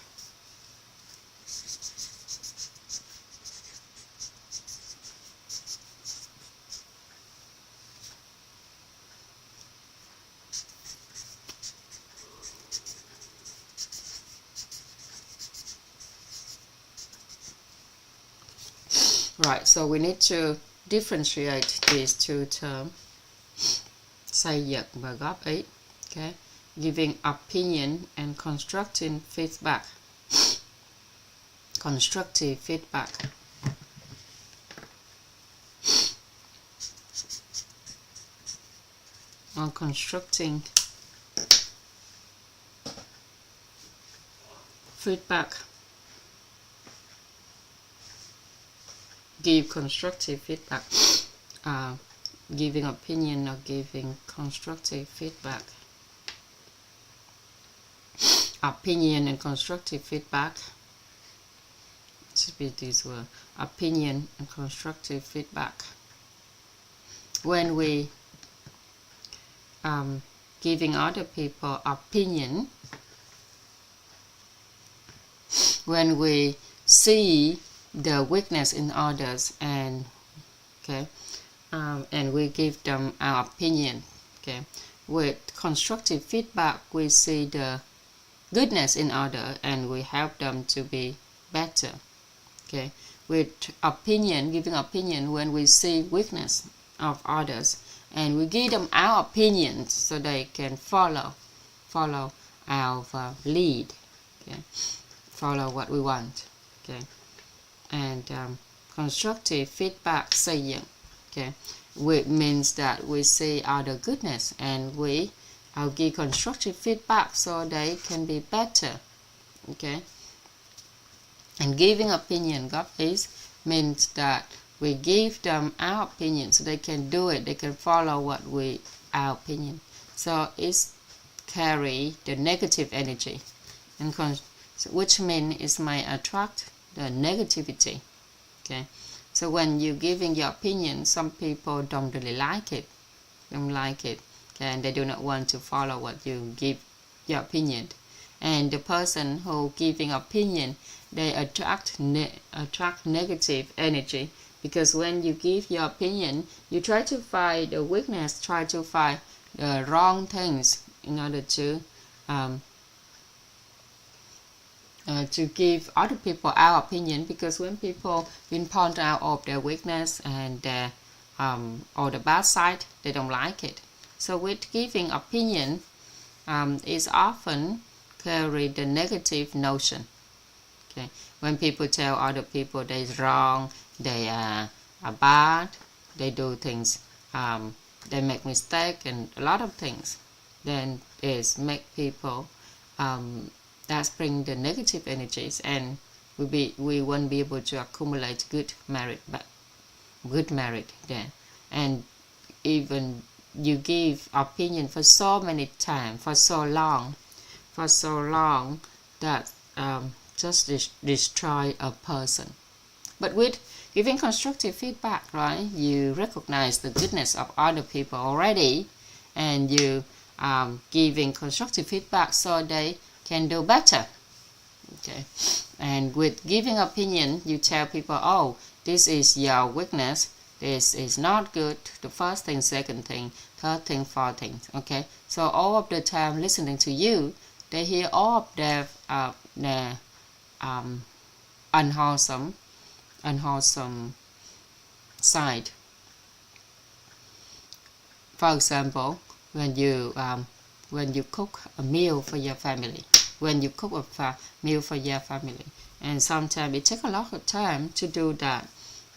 Right, so we need to differentiate these two terms, xây dựng và góp ý. Okay, giving opinion and constructing feedback. Constructive feedback. Or constructing feedback. Give constructive feedback. Giving opinion or giving constructive feedback. Opinion and constructive feedback. It should be this word. Opinion and constructive feedback. When we giving other people opinion, when we see the weakness in others and and we give them our opinion. Okay, with constructive feedback, we see the goodness in others and we help them to be better. Okay, with opinion, giving opinion, when we see weakness of others and we give them our opinions so they can follow our lead. Okay, follow what we want. Okay, and constructive feedback, xây dựng. Okay, which means that we see other goodness and we give constructive feedback so they can be better. Okay, and giving opinion, góp ý, means that we give them our opinion so they can do it, they can follow our opinion. So it's carry the negative energy, and which means it might attract the negativity. Okay, so when you're giving your opinion, some people don't really like it, okay, and they do not want to follow what you give your opinion. And the person who giving opinion, they attract negative energy, because when you give your opinion, you try to find the weakness, try to find the wrong things in order to give other people our opinion, because when people point out of their weakness and or the bad side, they don't like it. So with giving opinion, is often carry the negative notion. Okay, when people tell other people they're wrong, they are bad, they do things, they make mistake and a lot of things, then it make people that bring the negative energies, and we won't be able to accumulate good merit there. And even you give opinion for so many times, for so long that just destroy a person. But with giving constructive feedback, right, you recognize the goodness of other people already, and you giving constructive feedback so they can do better. Okay, and with giving opinion, you tell people, oh, this is your weakness, this is not good, the first thing, second thing, third thing, fourth thing. Okay, so all of the time listening to you, they hear all of their unwholesome side. For example, when you cook a meal for your family, and sometimes it takes a lot of time to do that,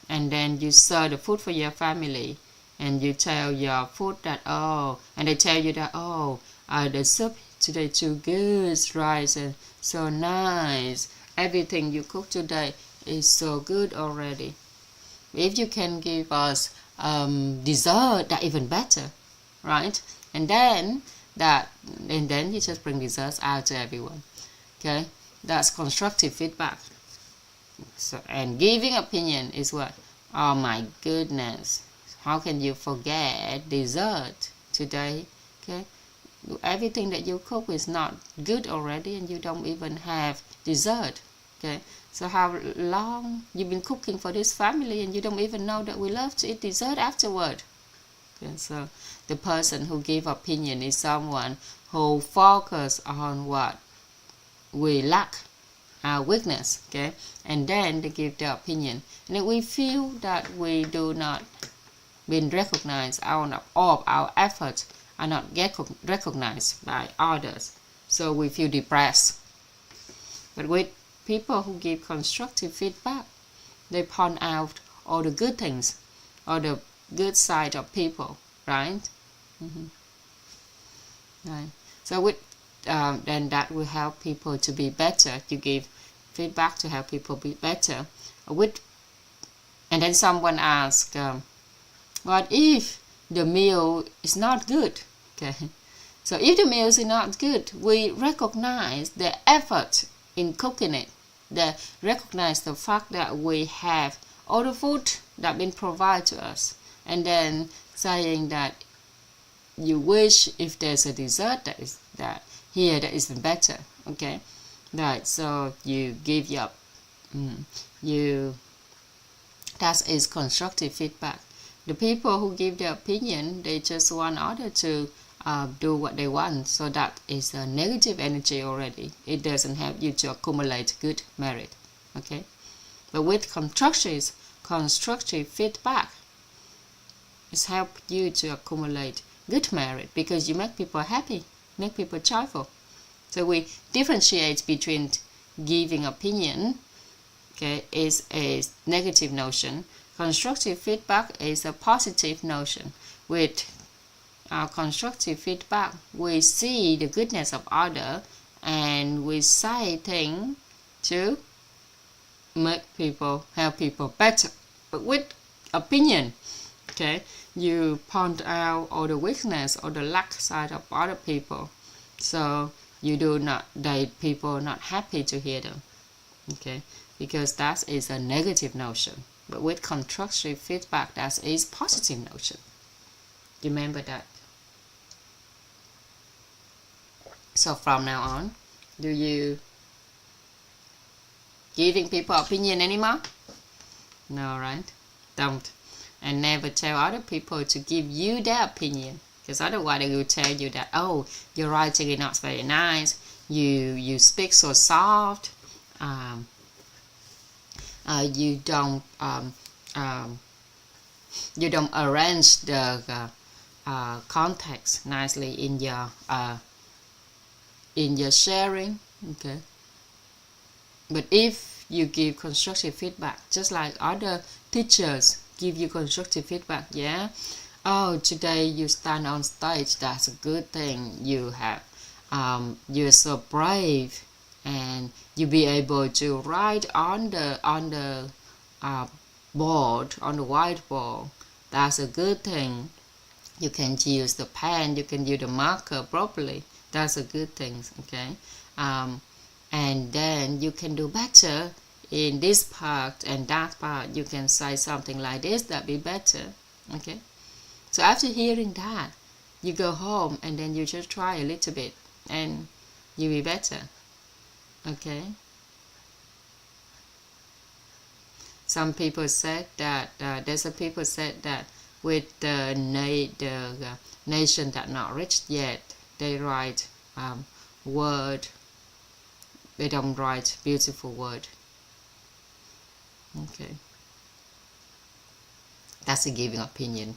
and then you serve the food for your family, and you tell your food that, oh, and they tell you that, oh, the soup today too good, rice and so nice, everything you cook today is so good already. If you can give us dessert, that even better, right? And then you just bring desserts out to everyone. Okay, that's constructive feedback. So, and giving opinion is what? Oh my goodness, how can you forget dessert today? Okay, everything that you cook is not good already, and you don't even have dessert. Okay, so how long you've been cooking for this family and you don't even know that we love to eat dessert afterward? Okay, so the person who give opinion is someone who focus on what we lack our weakness, okay, and then they give their opinion, and then we feel that we do not been recognized, all of our efforts are not get recognized by others, so we feel depressed. But with people who give constructive feedback, they point out all the good things, all the good side of people, right? Right. So with then that will help people to be better. You give feedback to help people be better. And then someone asks, what if the meal is not good? Okay. So if the meal is not good, we recognize the effort in cooking it. They recognize the fact that we have all the food that been provided to us, and then saying that you wish if there's a dessert that is better. Okay, right. So you give your that is constructive feedback. The people who give their opinion, they just want others to do what they want, so that is a negative energy already. It doesn't help you to accumulate good merit. Okay, but with constructive feedback, it's help you to accumulate good merit, because you make people happy, make people joyful. So we differentiate between giving opinion, okay, is a negative notion. Constructive feedback is a positive notion. With our constructive feedback, we see the goodness of others, and we say things to make people, help people better. But with opinion, okay, you point out all the weakness or the lack side of other people, so you do not, people not happy to hear them, okay, because that is a negative notion. But with constructive feedback, that is positive notion. Remember that. So from now on, do you giving people opinion anymore? No, right? Don't. And never tell other people to give you their opinion, because otherwise they will tell you that, oh, your writing is not very nice, you speak so soft, you don't arrange the context nicely in your sharing. Okay. But if you give constructive feedback, just like other teachers give you constructive feedback, yeah, oh, today you stand on stage, that's a good thing, you have you're so brave, and you be able to write on the board, on the whiteboard, that's a good thing. You can use the pen, you can use the marker properly, that's a good thing. Okay, and then you can do better in this part and that part. You can say something like this, that be better. Okay, so after hearing that, you go home and then you just try a little bit and you'll be better. Okay, some people said that with the nation that not rich yet, they write word, they don't write beautiful word. Okay, that's a giving opinion.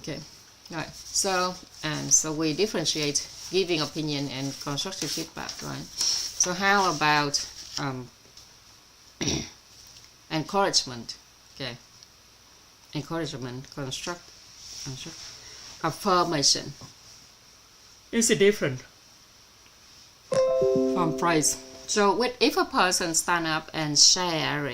Okay, right. So we differentiate giving opinion and constructive feedback, right? So how about encouragement? Okay, encouragement, affirmation. Is it different from praise? So if a person stand up and share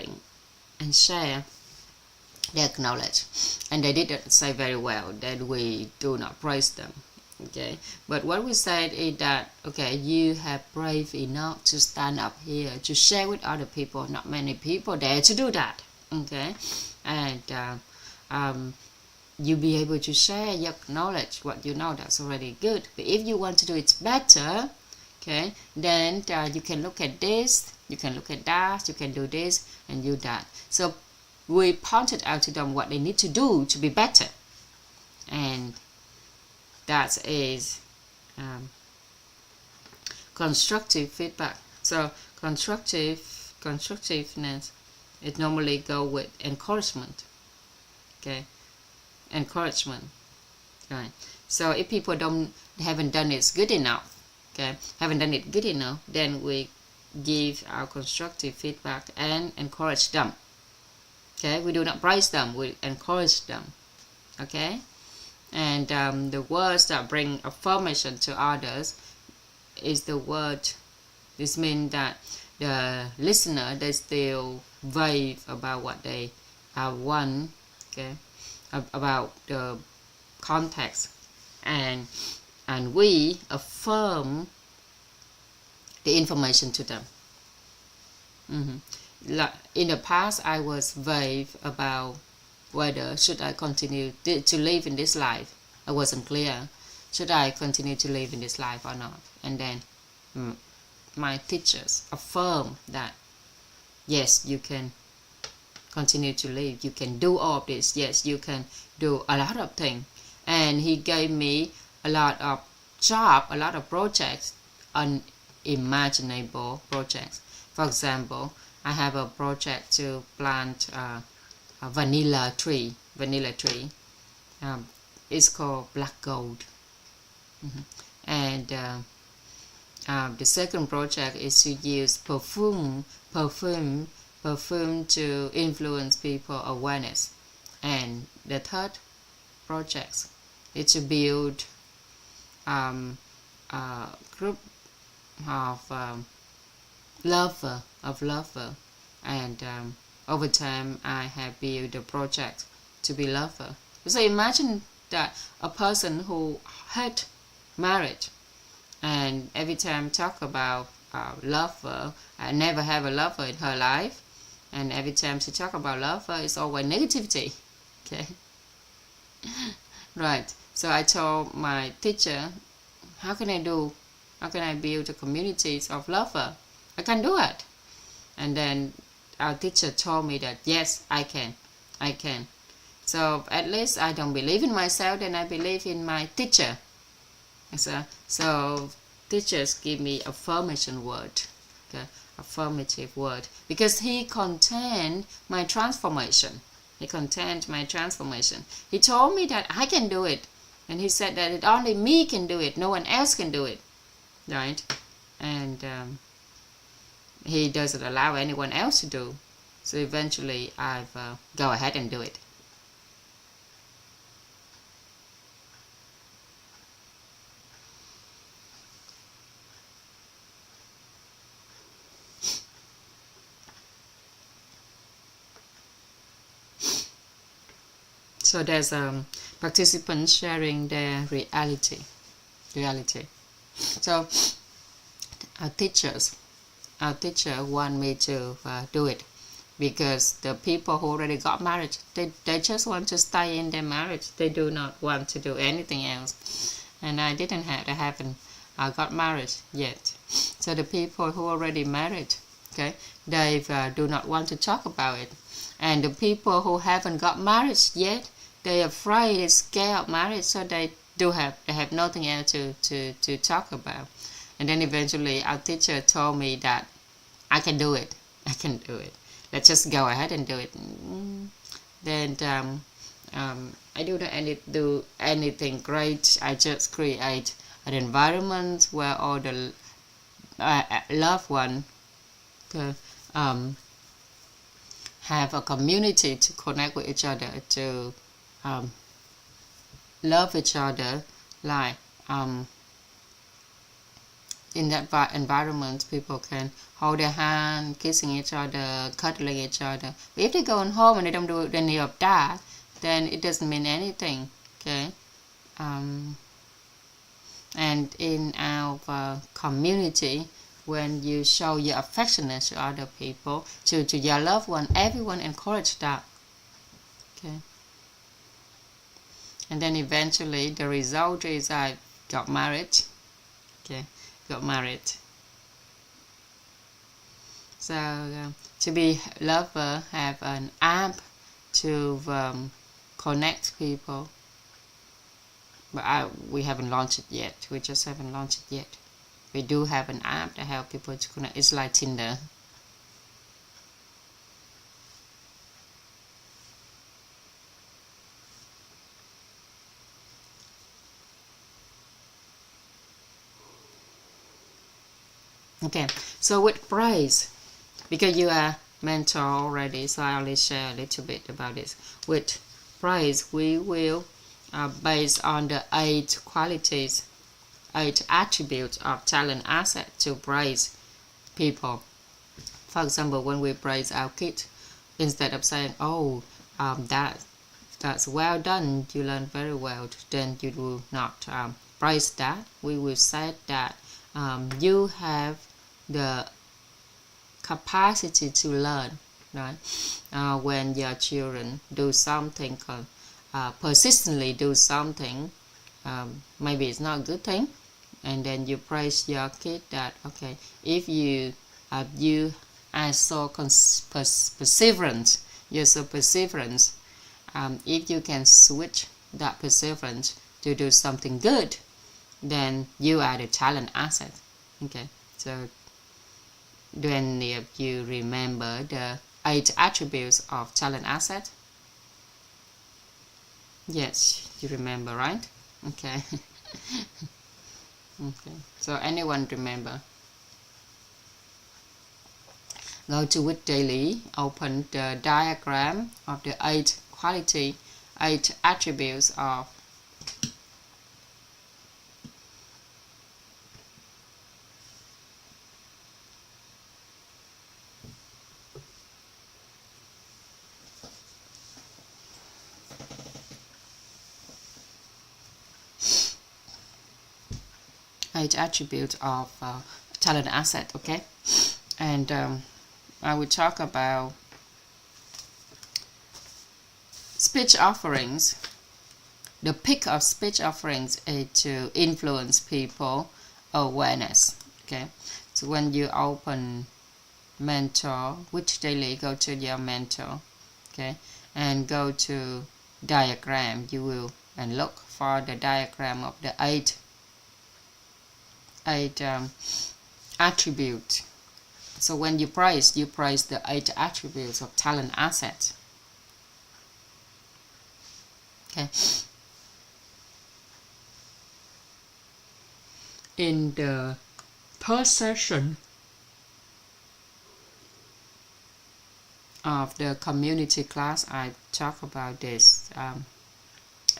their knowledge, and they didn't say very well, then we do not praise them. Okay, but what we said is that, okay, you have brave enough to stand up here to share with other people. Not many people dare to do that. Okay, and you be able to share your knowledge, what you know, that's already good. But if you want to do it better, okay, then you can look at this, you can look at that, you can do this and do that. So we pointed out to them what they need to do to be better, and that is constructive feedback. So constructiveness, it normally go with encouragement. Okay, encouragement. Right. So if people haven't done it good enough, then we give our constructive feedback and encourage them. Okay, we do not praise them, we encourage them. Okay, and the words that bring affirmation to others is the word. This means that the listener, they still vague about what they want. Okay, about the context, and we affirm the information to them. In the past, I was vague about whether should I continue to live in this life. I wasn't clear. Should I continue to live in this life or not? And then my teachers affirm that yes, you can continue to live. You can do all of this. Yes, you can do a lot of things. And he gave me a lot of job, a lot of projects, unimaginable projects. For example, I have a project to plant a vanilla tree. It's called black gold. And the second project is to use perfume to influence people awareness. And the third project is to build a group of lover, and over time I have built a project to be lover. So imagine that a person who hate marriage and every time talk about lover, never have a lover in her life, and every time she talk about lover, it's always negativity. Okay. Right. So I told my teacher, how can I build a community of lover? I can do it. And then our teacher told me that yes, I can. So at least I don't believe in myself, then I believe in my teacher. So teachers give me affirmation word, okay, affirmative word, because he contained my transformation. He told me that I can do it, and he said that it only me can do it, no one else can do it, right? And he doesn't allow anyone else to do. So eventually I've go ahead and do it. So there's participants sharing their reality. So our teacher want me to do it because the people who already got married, they just want to stay in their marriage. They do not want to do anything else. And I haven't got married yet. So the people who already married, okay, they do not want to talk about it. And the people who haven't got married yet, they're afraid, they're scared of marriage, so they have nothing else to talk about. And then eventually our teacher told me that I can do it. Let's just go ahead and do it. Then I do not do anything great. I just create an environment where all the loved ones have a community to connect with each other, to love each other, like in that environment people can hold their hand, kissing each other, cuddling each other. But if they go home and they don't do any of that, then it doesn't mean anything. Okay. And in our community, when you show your affectionate to other people, to your loved one, everyone encourage that. Okay. And then eventually the result is I got married. Okay, got married. So to be lover, have an app to connect people. But we haven't launched it yet. We just haven't launched it yet. We do have an app to help people to connect. It's like Tinder. Okay, so with praise, because you are mentor already, so I only share a little bit about this. With praise, we will based on the 8 qualities, 8 attributes of talent asset to praise people. For example, when we praise our kid, instead of saying, "Oh, that's well done, you learned very well," then you will not praise that. We will say that you have the capacity to learn, right? When your children do something, persistently do something, maybe it's not a good thing, and then you praise your kid that, okay, if you are so perseverant, you're so perseverant, if you can switch that perseverance to do something good, then you are the talent asset. Okay, so then if you remember the 8 attributes of talent asset, yes, you remember, right? Okay. Okay, so anyone remember? Go to Wit Daily, open the diagram of the 8 quality, 8 attributes of attributes of talent asset. Okay, and I will talk about speech offerings. The pick of speech offerings is to influence people awareness. Okay, so when you open mentor, which daily, go to your mentor, okay, and go to diagram, you will and look for the diagram of the 8 attributes. So when you praise the 8 attributes of talent asset. Okay. In the first session of the community class, I talk about this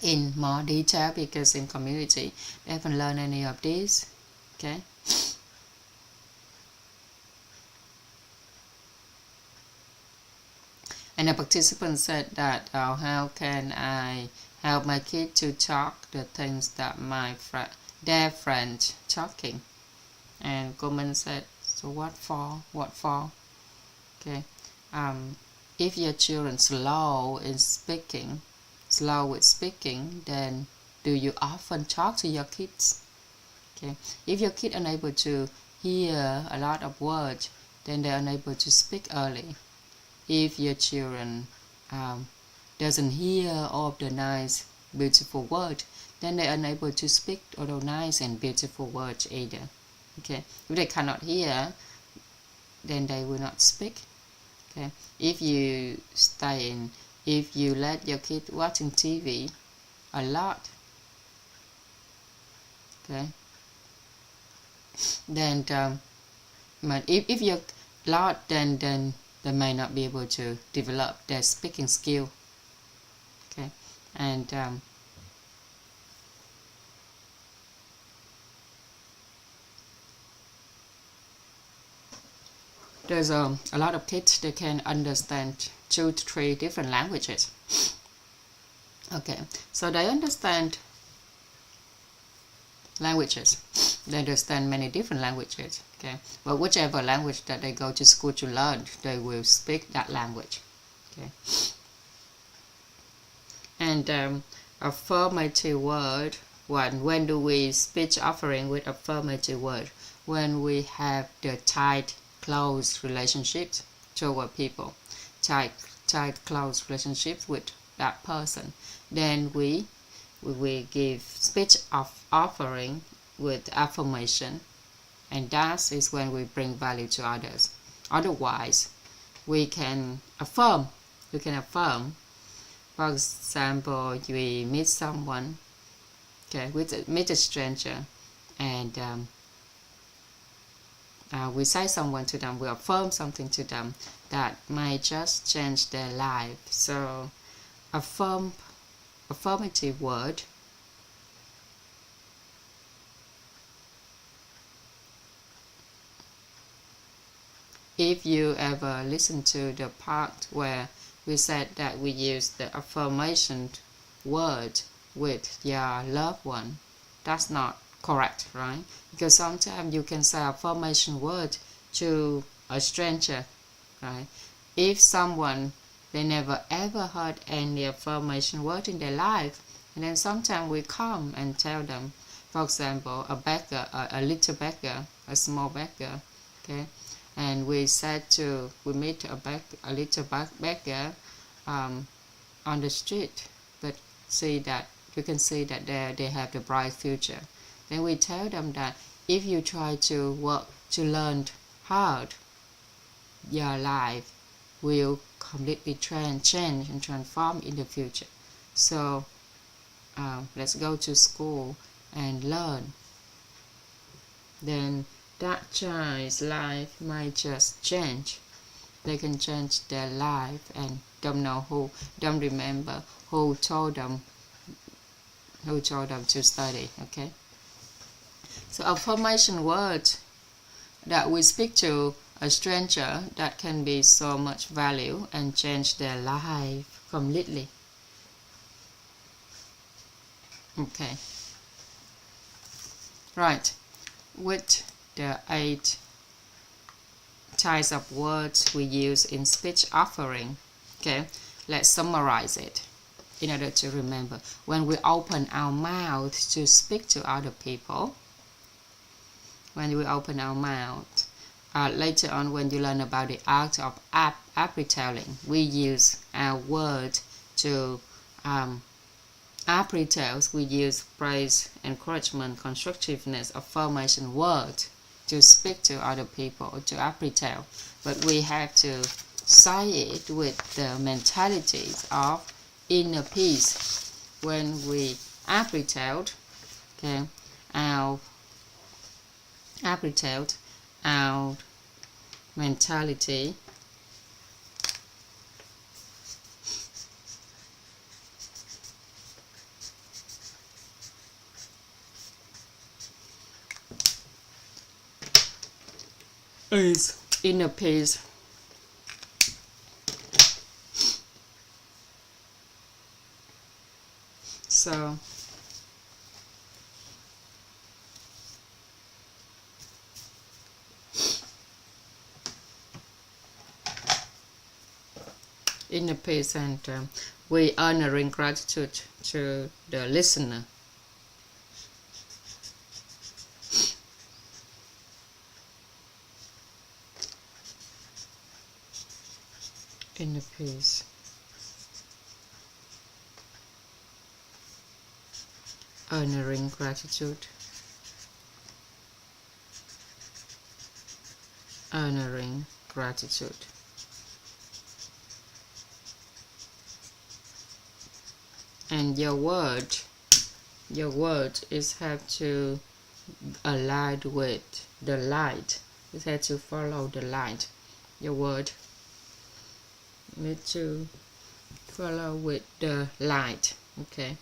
in more detail, because in community they haven't learned any of this. Okay. And a participant said that how can I help my kid to talk the things that their friends talking? And Goldman said, so what for? Okay. If your children slow with speaking, then do you often talk to your kids? Okay. If your kid unable to hear a lot of words, then they're unable to speak early. If your children doesn't hear all of the nice, beautiful words, then they're unable to speak all those nice and beautiful words either. Okay. If they cannot hear, then they will not speak. Okay. If you let your kid watching TV a lot, okay, then if you're lot, then they may not be able to develop their speaking skill. Okay, and there's a lot of kids that can understand 2 to 3 different languages. Okay, so they understand languages. They understand many different languages. Okay, but whichever language that they go to school to learn, they will speak that language. Okay, and affirmative word. When do we speech offering with affirmative word? When we have the tight, close relationships toward people, tight, close relationships with that person, then we will give speech of offering with affirmation. and that is when we bring value to others. Otherwise, we can affirm. You can affirm. For example, we meet someone, okay, meet a stranger, and we say someone to them, we affirm something to them that might just change their life. So, affirmative word if you ever listen to the part where we said that we use the affirmation word with your loved one, that's not correct, right? Because sometimes you can say affirmation word to a stranger, right? If someone, they never ever heard any affirmation word in their life, and then sometimes we come and tell them, for example, a beggar, a little beggar, a small beggar, okay, and we meet a little beggar on the street, but you can see that they have the bright future. Then we tell them that if you try to work to learn hard, your life will completely change and transform in the future. So let's go to school and learn. Then that child's life might just change. They can change their life and don't remember who told them to study. Okay. So affirmation words that we speak to a stranger that can be so much value and change their life completely. Okay. Right. With the 8 types of words we use in speech offering, okay, let's summarize it in order to remember. When we open our mouth to speak to other people, later on when you learn about the art of appetelling, we use our word to appetels. We use praise, encouragement, constructiveness, affirmation word to speak to other people, to appetel. But we have to say it with the mentality of inner peace. When we appetelled, okay, our mentality is inner peace. So inner peace, and we honoring gratitude to the listener. Inner peace. Honoring gratitude. Honoring gratitude. And your word is have to align with the light. It has to follow the light. Your word need to follow with the light. Okay.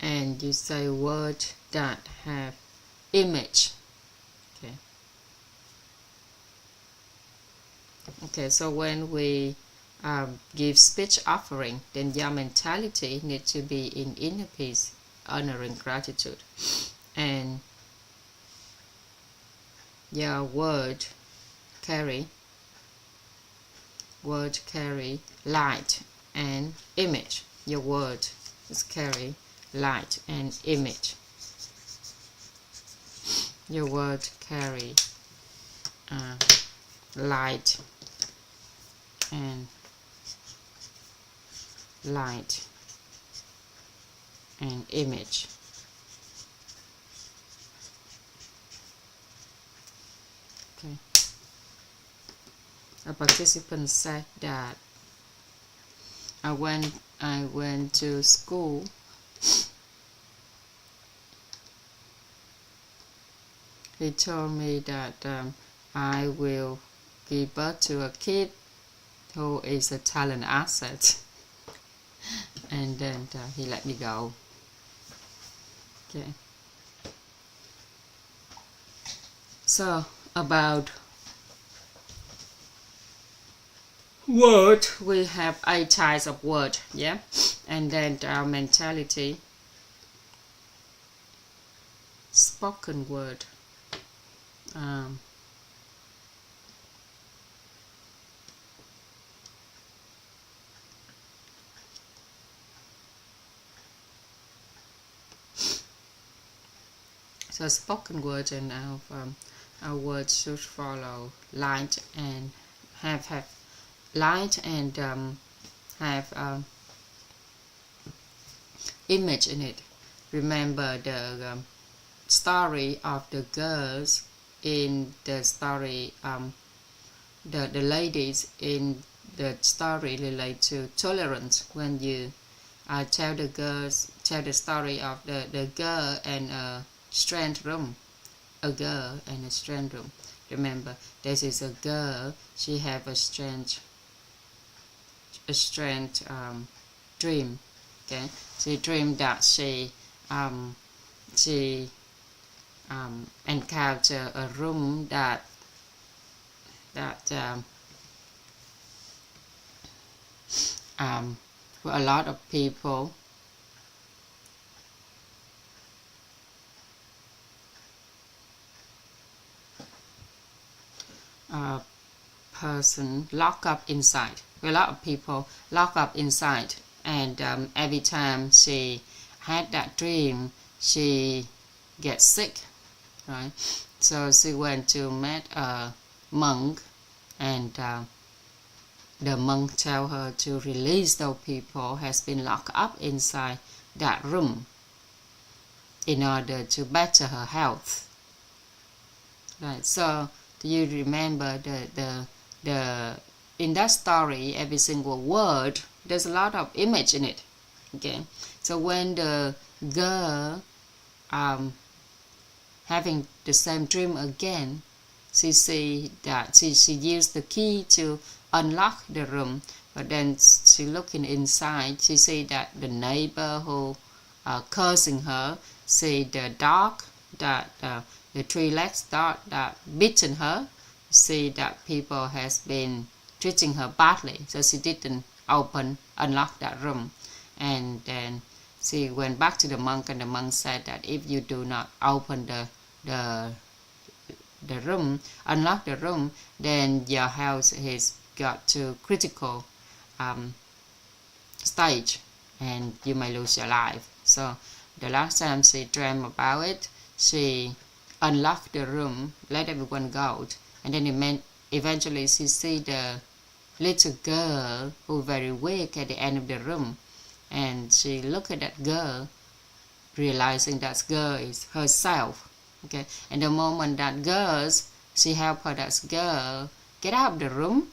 And you say word that have image. Okay. Okay, so when we give speech offering, then your mentality needs to be in inner peace, honoring gratitude, and your word carry light and image. Your word is carry light and image. Your word carry light and image. Okay. A participant said that when I went to school, he told me that I will give birth to a kid who is a talent asset, and then he let me go. Okay. So about word, we have 8 types of word, yeah, and then our mentality. Spoken word. So spoken words, and our words should follow light and have light and have image in it. Remember the story of the girls in the story, the ladies in the story relate to tolerance. When you tell the story of the girl and a strange room, a girl and a strange room. Remember, this is a girl. She have a strange dream. Okay, she dreamed that she encounter a room that with a lot of people. Person locked up inside. A lot of people locked up inside, and every time she had that dream, she gets sick, right? So she went to meet a monk, and the monk tell her to release those people has been locked up inside that room in order to better her health, right? So do you remember the in that story, every single word, there's a lot of image in it. Okay, so when the girl having the same dream again, she see that she used the key to unlock the room, but then she looking inside, she see that the neighbor who cursing her, see the dog that the 3-legged dog that beaten her, see that people has been treating her badly, so she didn't unlock that room. And then she went back to the monk, and the monk said that if you do not open the room, unlock the room, then your health has got to critical stage, and you may lose your life. So the last time she dreamt about it, she unlocked the room, let everyone go, and then eventually she see the little girl who very weak at the end of the room, and she look at that girl, realizing that girl is herself. Okay, and the moment that girls, she help her, that girl get out of the room,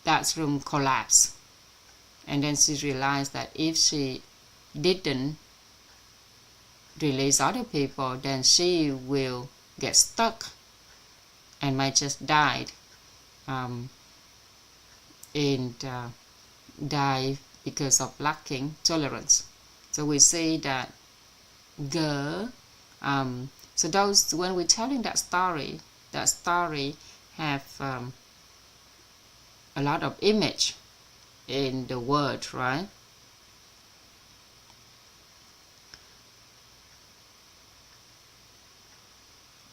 that room collapsed, and then she realized that if she didn't release other people, then she will get stuck and might just die, die because of lacking tolerance. So we see that girl. So those, when we're telling that story have a lot of image in the word, right?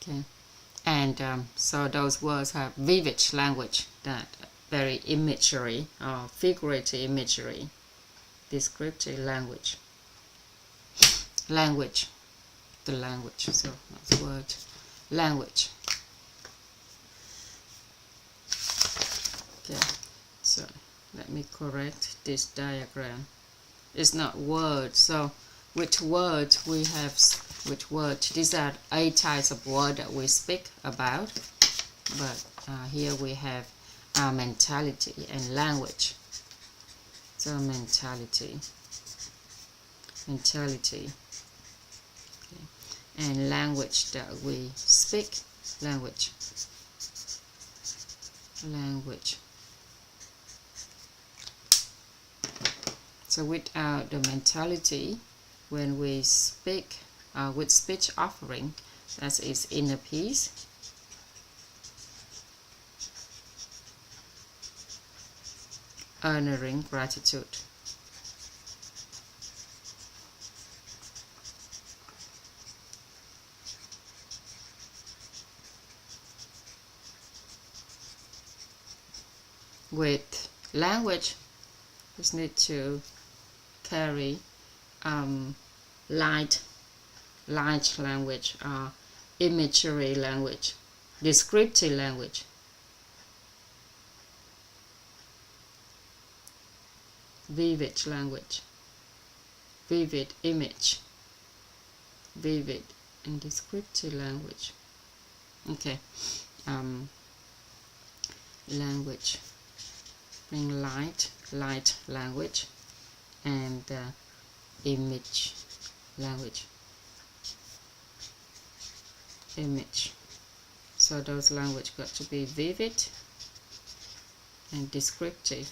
Okay, and so those words have vivid language, that very imagery or figurative imagery, descriptive language. The language, so that's word, language. Okay, so let me correct this diagram. It's not words. So which words we have, which word? These are 8 types of word that we speak about. but here we have our mentality and language. So mentality, okay. And language that we speak, language. So without the mentality, when we speak with speech offering, that is inner peace. Honoring gratitude. With language, just need to carry light language, imagery language, descriptive language, vivid language, vivid image, vivid and descriptive language. Okay, language, bring light language, and image language, image. So those language got to be vivid and descriptive.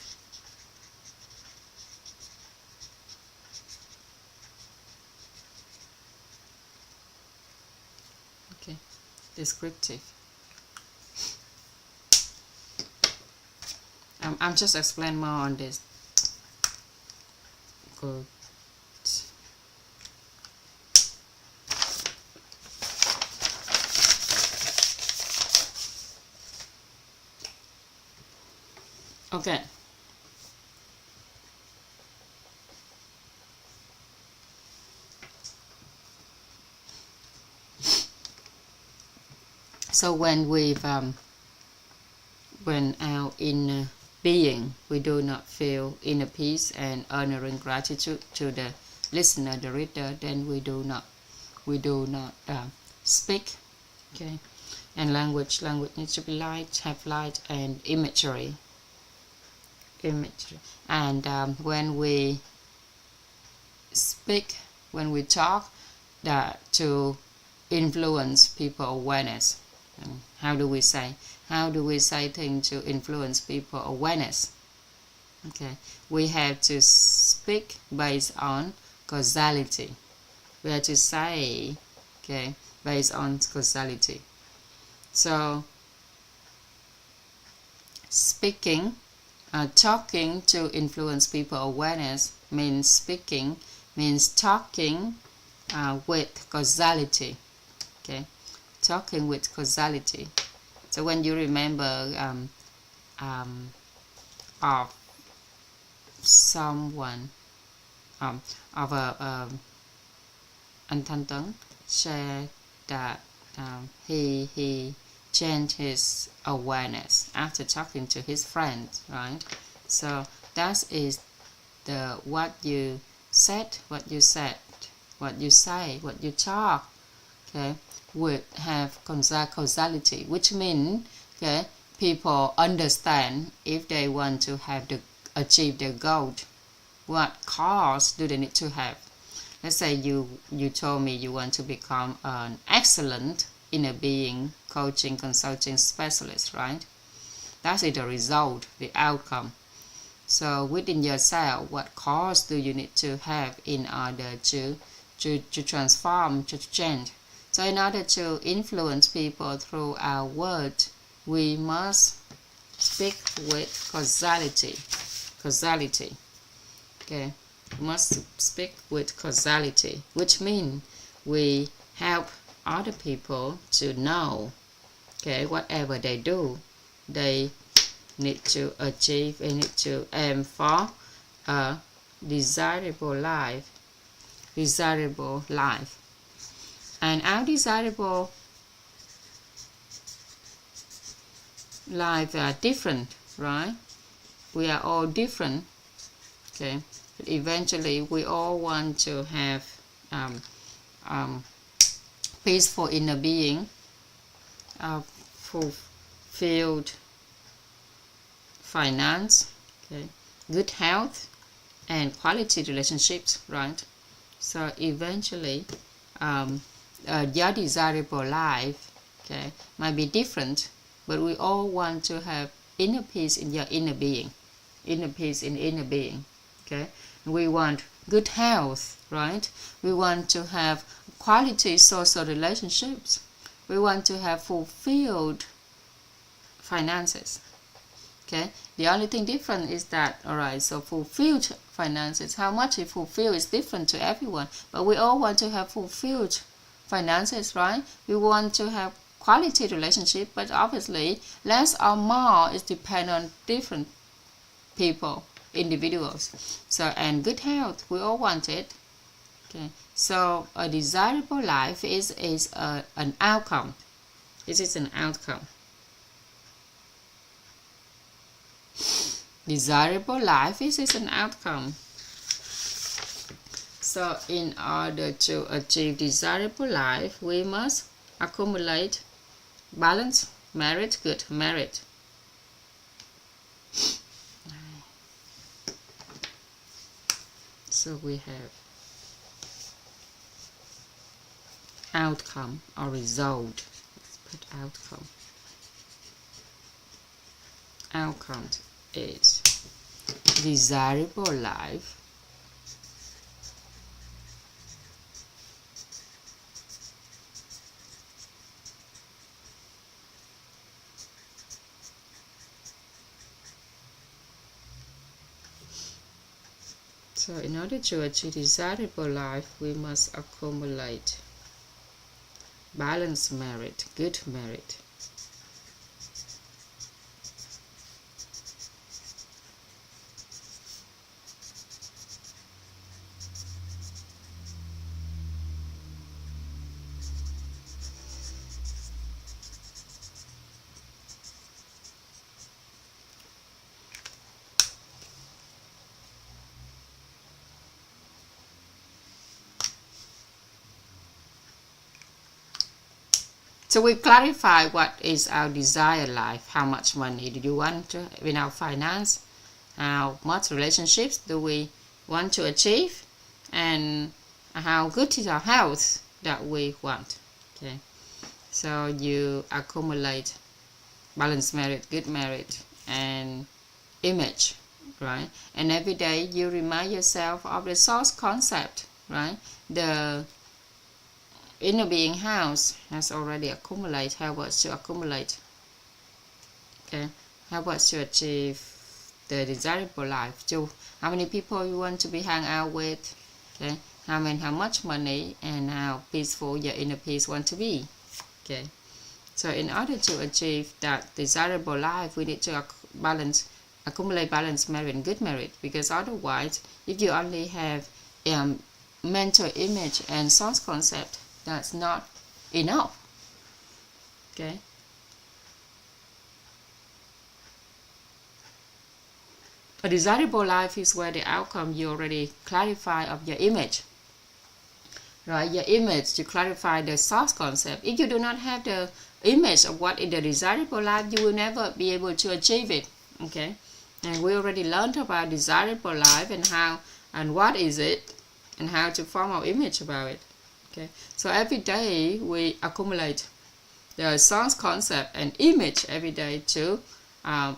Okay, descriptive. I'm just explain more on this. Good. Okay. So when our inner being, we do not feel inner peace and honoring gratitude to the listener, the reader, then we do not speak. Okay, and language needs to be light, have light and imagery. And when we speak, when we talk, that to influence people awareness. And how do we say things to influence people awareness? Okay, we have to speak based on causality. We have to say, okay, based on causality. So speaking, talking to influence people awareness means talking with causality. Okay, talking with causality. So when you remember of someone, of anh Thanh Tuấn said that he changed his awareness after talking to his friends, right? So that is the what you said, what you say, what you talk, okay, would have causality, which means, okay, people understand if they want to have achieve their goal, what cause do they need to have. Let's say you told me you want to become an excellent inner being coaching consulting specialist, right? That is the result, the outcome. So within yourself, what cause do you need to have in order to transform, to change? So in order to influence people through our words, we must speak with causality. Okay, we must speak with causality, which means we help other people to know, okay, whatever they do, they need to achieve, they need to aim for a desirable life. And our desirable life are different, right? We are all different, okay? But eventually, we all want to have peaceful inner being, fulfilled finance, okay, good health, and quality relationships, right? So eventually, your desirable life, okay, might be different, but we all want to have inner peace in your inner being, inner peace in inner being, okay? We want good health, right? We want to have quality social relationships. We want to have fulfilled finances, okay? The only thing different is that, all right, so fulfilled finances, how much it fulfill is different to everyone, but we all want to have fulfilled finances, right? We want to have quality relationship, but obviously less or more is depend on different people, individuals. So, and good health, we all want it, okay? So a desirable life is an outcome. This is an outcome. Desirable life is an outcome. So in order to achieve desirable life, we must accumulate balance, merit, good merit. So we have outcome or result. Let's put outcome. Outcome is desirable life. So in order to achieve desirable life, we must accumulate balanced merit, good merit. So we clarify what is our desired life. How much money do you want to in our finance? How much relationships do we want to achieve? And how good is our health that we want? Okay. So you accumulate balanced merit, good merit, and image, right? And every day you remind yourself of the source concept, right? The inner being house has already accumulated, help us to accumulate, okay, help us to achieve the desirable life. So how many people you want to be hang out with, okay, how much money, and how peaceful your inner peace want to be, okay. So in order to achieve that desirable life, we need to accumulate balance merit and good merit, because otherwise if you only have mental image and source concept, that's not enough, okay. A desirable life is where the outcome you already clarify of your image, right? Your image to clarify the source concept. If you do not have the image of what is the desirable life, you will never be able to achieve it, okay. And we already learned about desirable life and how and what is it and how to form our image about it. Okay, so every day we accumulate the source concept and image every day to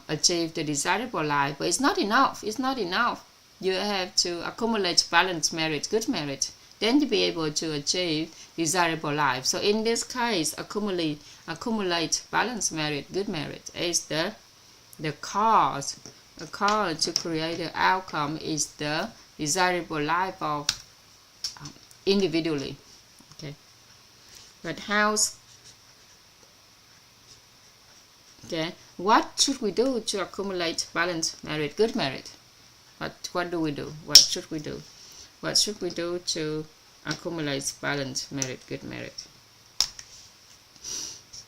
achieve the desirable life, but it's not enough. It's not enough. You have to accumulate balanced merit, good merit, then to be able to achieve desirable life. So in this case, accumulate balanced merit, good merit is the cause. The cause to create the outcome is the desirable life of individually. Okay, but what should we do to accumulate balance merit, good merit? What do we do? What should we do? What should we do to accumulate balance merit, good merit?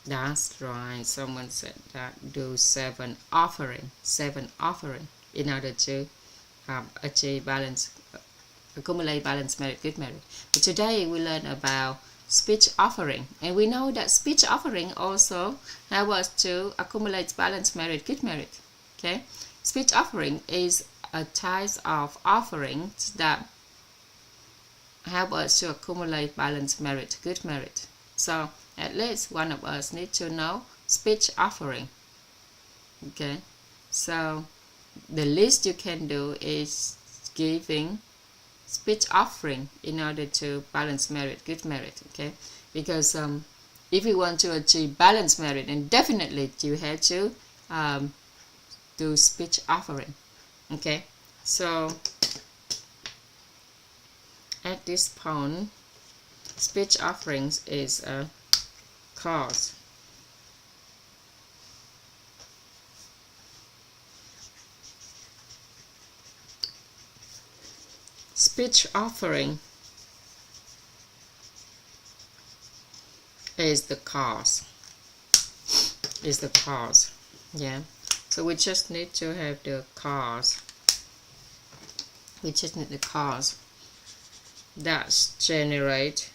That's right. Someone said that do 7 offering in order to achieve balance, accumulate balance merit, good merit. But today we learn about speech offering. And we know that speech offering also helps us to accumulate balanced merit, good merit. Okay, speech offering is a type of offerings that help us to accumulate balanced merit, good merit. So at least one of us need to know speech offering. Okay, so the least you can do is giving speech offering in order to balance merit, good merit. Okay, because if you want to achieve balanced merit, then definitely you have to do speech offering. Okay, so at this point, speech offerings is a cause. Speech offering is the cause. Is the cause. Yeah. So we just need to have the cause. We just need the cause that generate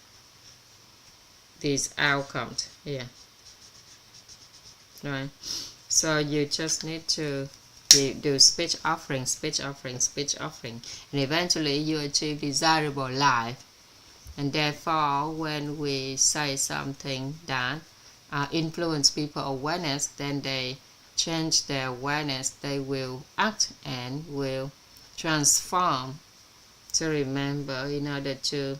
these outcomes here. Right. So you just need to do speech offering, speech offering, speech offering, and eventually you achieve desirable life. And therefore, when we say something that influence people awareness, then they change their awareness, they will act and will transform. So remember, in order to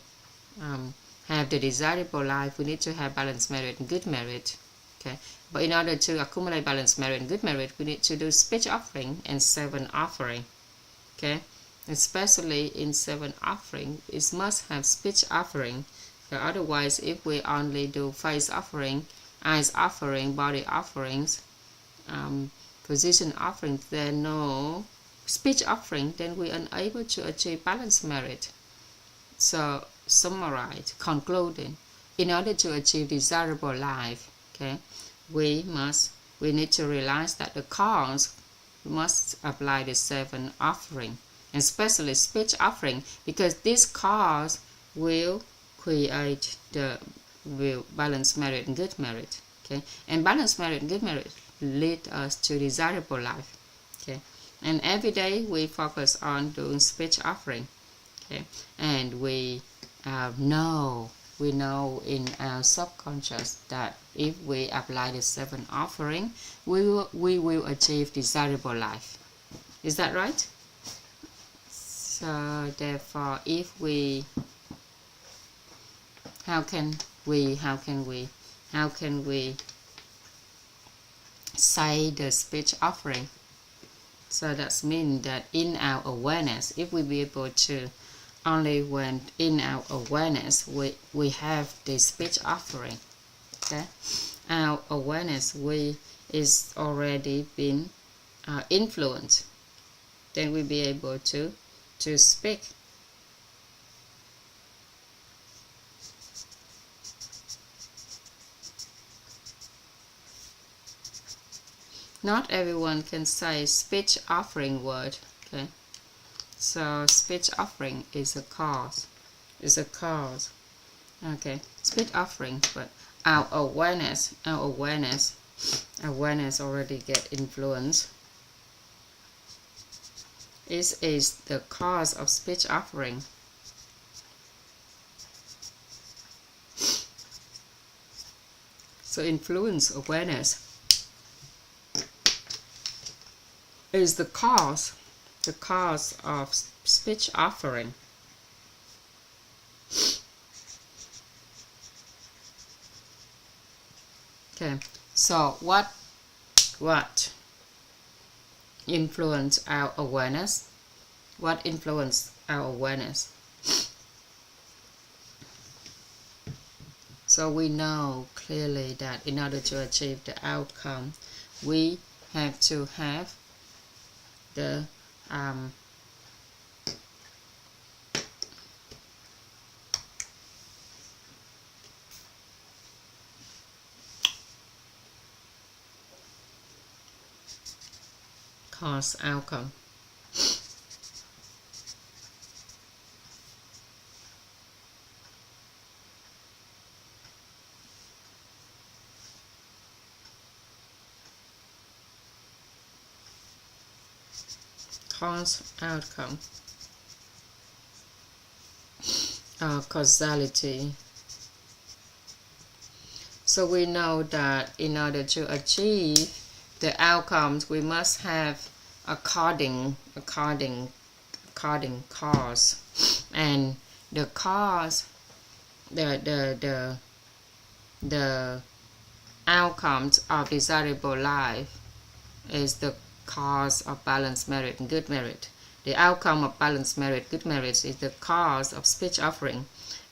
have the desirable life, we need to have balanced merit and good merit. Okay, but in order to accumulate balanced merit and good merit, we need to do speech offering and 7 offering. Okay, especially in 7 offering, it must have speech offering. Otherwise, if we only do face offering, eyes offering, body offerings, position offerings, then no speech offering, then we are unable to achieve balanced merit. So summarize, concluding, in order to achieve desirable life, okay, we need to realize that the cause must apply the 7 offering, and especially speech offering, because this cause will create the balanced merit and good merit. Okay, and balanced merit and good merit lead us to desirable life. Okay, and every day we focus on doing speech offering. Okay, and we know in our subconscious that if we apply the 7 offering, we will achieve desirable life. Is that right? So therefore, if we, how can we say the speech offering? So that means that in our awareness, if we be able to, only when in our awareness we have the speech offering. Okay, our awareness is already been influenced, then we'll be able to speak. Not everyone can say speech offering word. Okay, so speech offering is a cause. Okay, speech offering, but our awareness already get influenced. This is the cause of speech offering. So influence awareness is the cause of speech offering. Okay, so what influence our awareness? What influence our awareness? So we know clearly that in order to achieve the outcome, we have to have the cause outcome. cause, outcome, causality. So we know that in order to achieve the outcomes, we must have according cause, and the cause, the outcomes of desirable life is the cause of balanced merit and good merit. The outcome of balanced merit, good merit is the cause of speech offering.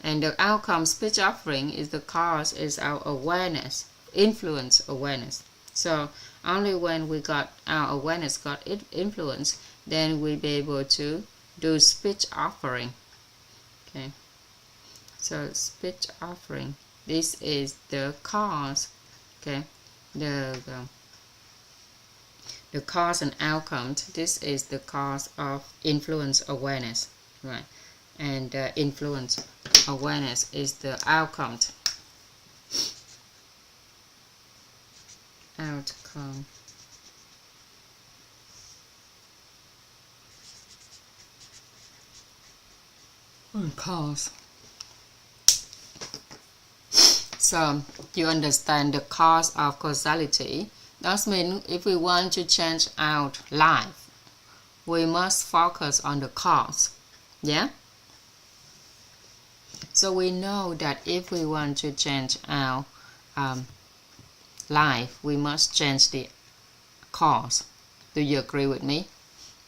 And the outcome speech offering is the cause, is our awareness, influence awareness. So only when we got our awareness got influence, then we'll be able to do speech offering. Okay. So speech offering, this is the cause. Okay. The cause and outcomes, this is the cause of influence awareness, right? And influence awareness is the outcome. Outcome. Cause. So you understand the cause of causality. That means if we want to change our life, we must focus on the cause. Yeah? So we know that if we want to change our life, we must change the cause. Do you agree with me?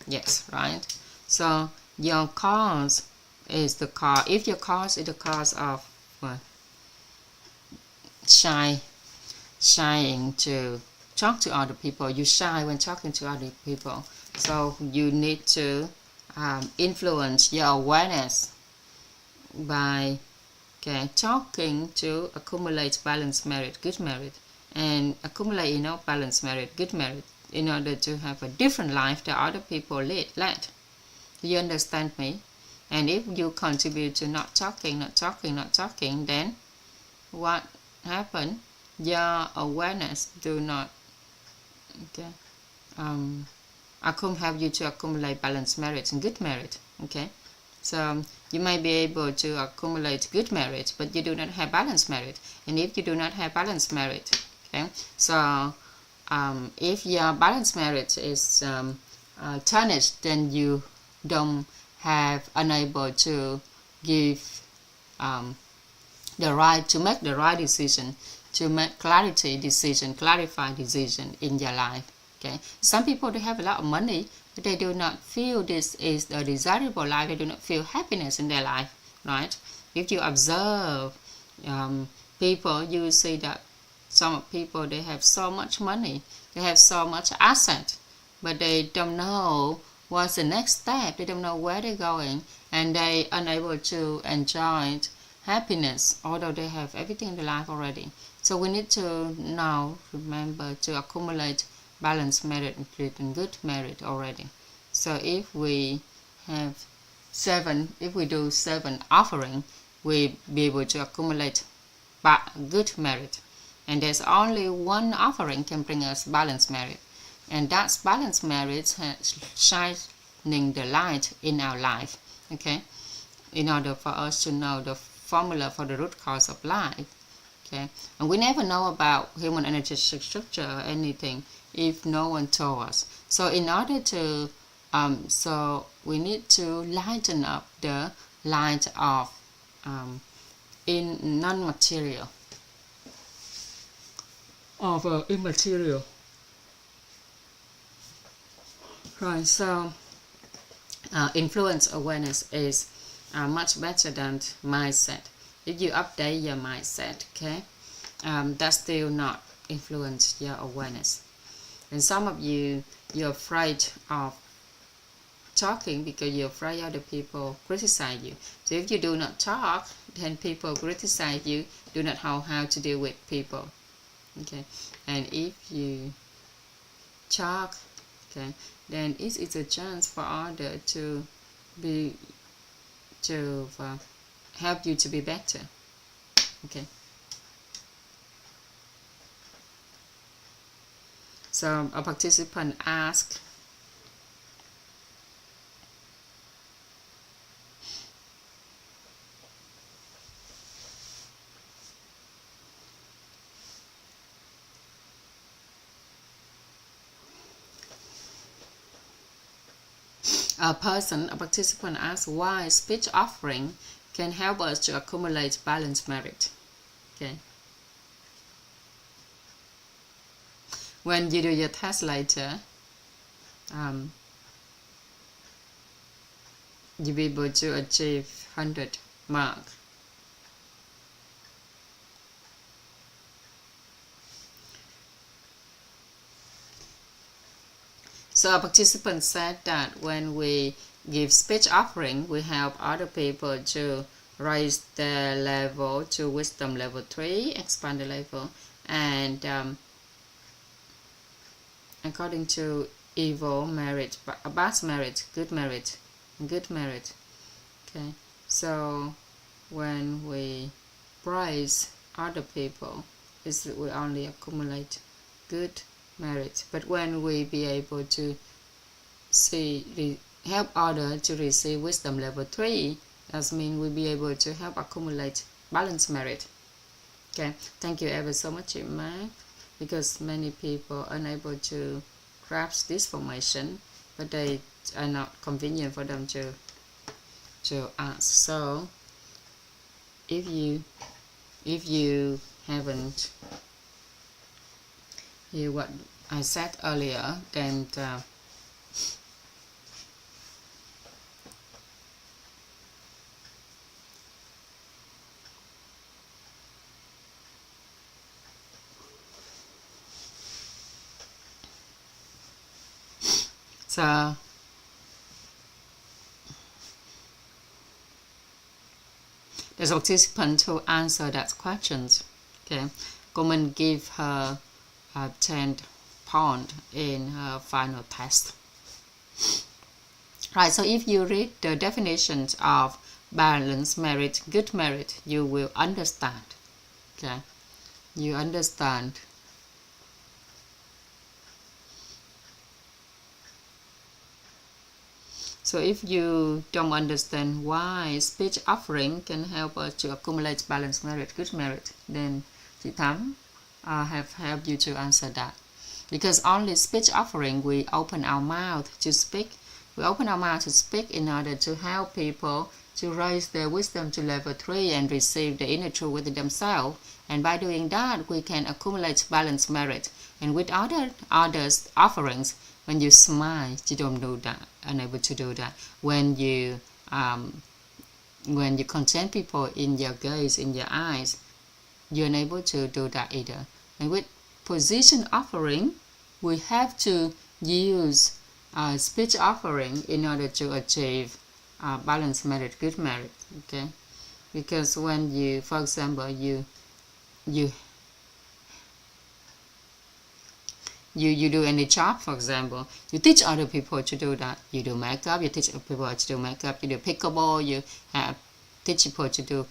Yes, right? So your cause is the cause. If your cause is the cause of shying to talk to other people, you shy when talking to other people. So you need to influence your awareness by talking to accumulate balanced merit, good merit, and accumulate balanced merit, good merit, in order to have a different life that other people led. Do you understand me? And if you contribute to not talking, then what happened? Your awareness do not help you to accumulate balanced merit and good merit. Okay, so you might be able to accumulate good merit, but you do not have balanced merit. And if you do not have balanced merit, okay, so if your balanced merit is tarnished, then you don't have unable to give the right to make the right decision, to make clarified decision in your life. Okay, some people, they have a lot of money, but they do not feel this is a desirable life. They do not feel happiness in their life, right? If you observe people, you will see that some people, they have so much money, they have so much asset, but they don't know what's the next step. They don't know where they're going, and they are unable to enjoy happiness, although they have everything in their life already. So we need to now remember to accumulate balanced merit and good merit already. So if we have if we do 7 offering, we'll be able to accumulate good merit. And there's only one offering can bring us balanced merit. And that's balanced merit shining the light in our life. Okay, in order for us to know the formula for the root cause of life. Okay, and we never know about human energy structure or anything if no one told us. So in order to so we need to lighten up the light of in non-material of immaterial. Right, so influence awareness is much better than mindset. If you update your mindset, okay, that's still not influence your awareness. And some of you're afraid of talking because you're afraid other people criticize you. So if you do not talk, then people criticize you, do not know how to deal with people. Okay, and if you talk, okay, then it is a chance for others to help you to be better. Okay, so a participant asked, a participant asks why speech offering can help us to accumulate balance merit. Okay. When you do your test later, you'll be able to achieve 100 mark. So a participant said that when we give speech offering, we help other people to raise their level to wisdom level 3, expand the level, and according to evil merit, bad merit, good merit, good merit. Okay, so when we praise other people, we only accumulate good merit. But when we be able to help others to receive wisdom level 3, that means we'll be able to help accumulate balance merit. Okay, thank you ever so much, Mark, because many people are unable to grasp this formation, but they are not convenient for them to ask. So if you haven't hear what I said earlier, then so there's a participant who answered that questions. Okay, Common give her 10 points in her final test. Right, so if you read the definitions of balance merit, good merit, you will understand. Okay, you understand. So if you don't understand why speech offering can help us to accumulate balance merit, good merit, then chị Thắm have helped you to answer that. Because only speech offering, we open our mouth to speak. We open our mouth to speak in order to help people to raise their wisdom to level 3 and receive the inner truth within themselves. And by doing that, we can accumulate balance merit. And with others offerings, when you smile, you don't do that, unable to do that. When you content people in your gaze, in your eyes, you're unable to do that either. And with position offering, we have to use speech offering in order to achieve balance merit, good merit. Okay, because when you, for example, you do any job, for example, you teach other people to do that. You do makeup, you teach people to do makeup. You do pickleball, you teach people to do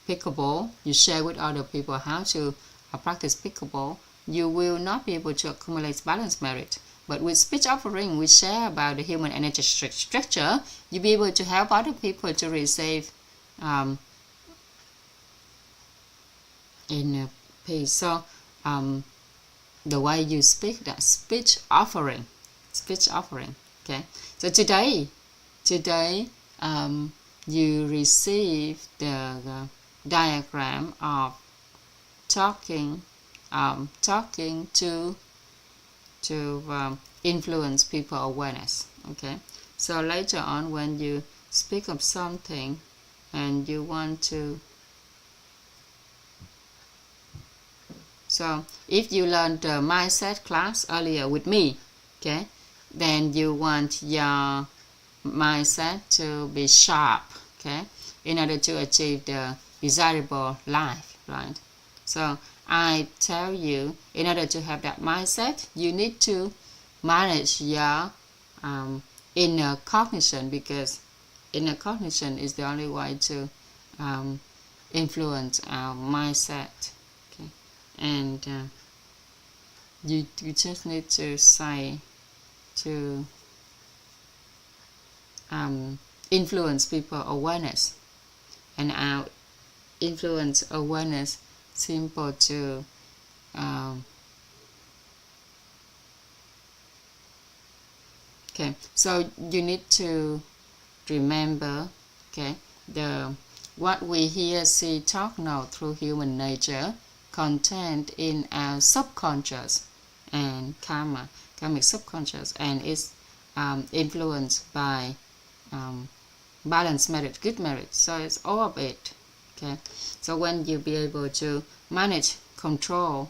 pickleball. You share with other people how to practice pickleball. You will not be able to accumulate balance merit. But with speech offering, we share about the human energy structure. You'll be able to help other people to receive in peace. So the way you speak, that speech offering. Okay, so today you receive the diagram of talking to influence people awareness. Okay, so later on when you speak of something and you want to, so if you learned the mindset class earlier with me, okay, then you want your mindset to be sharp, okay, in order to achieve the desirable life, right? So I tell you, in order to have that mindset, you need to manage your inner cognition, because inner cognition is the only way to influence our mindset. Okay, and you just need to say to influence people awareness, and our influence awareness simple to Okay, so you need to remember, okay, what we hear, see, talk, know through human nature contained in our subconscious and karmic subconscious, and is influenced by balanced marriage, good marriage. So it's all of it. Okay, so when you be able to manage, control,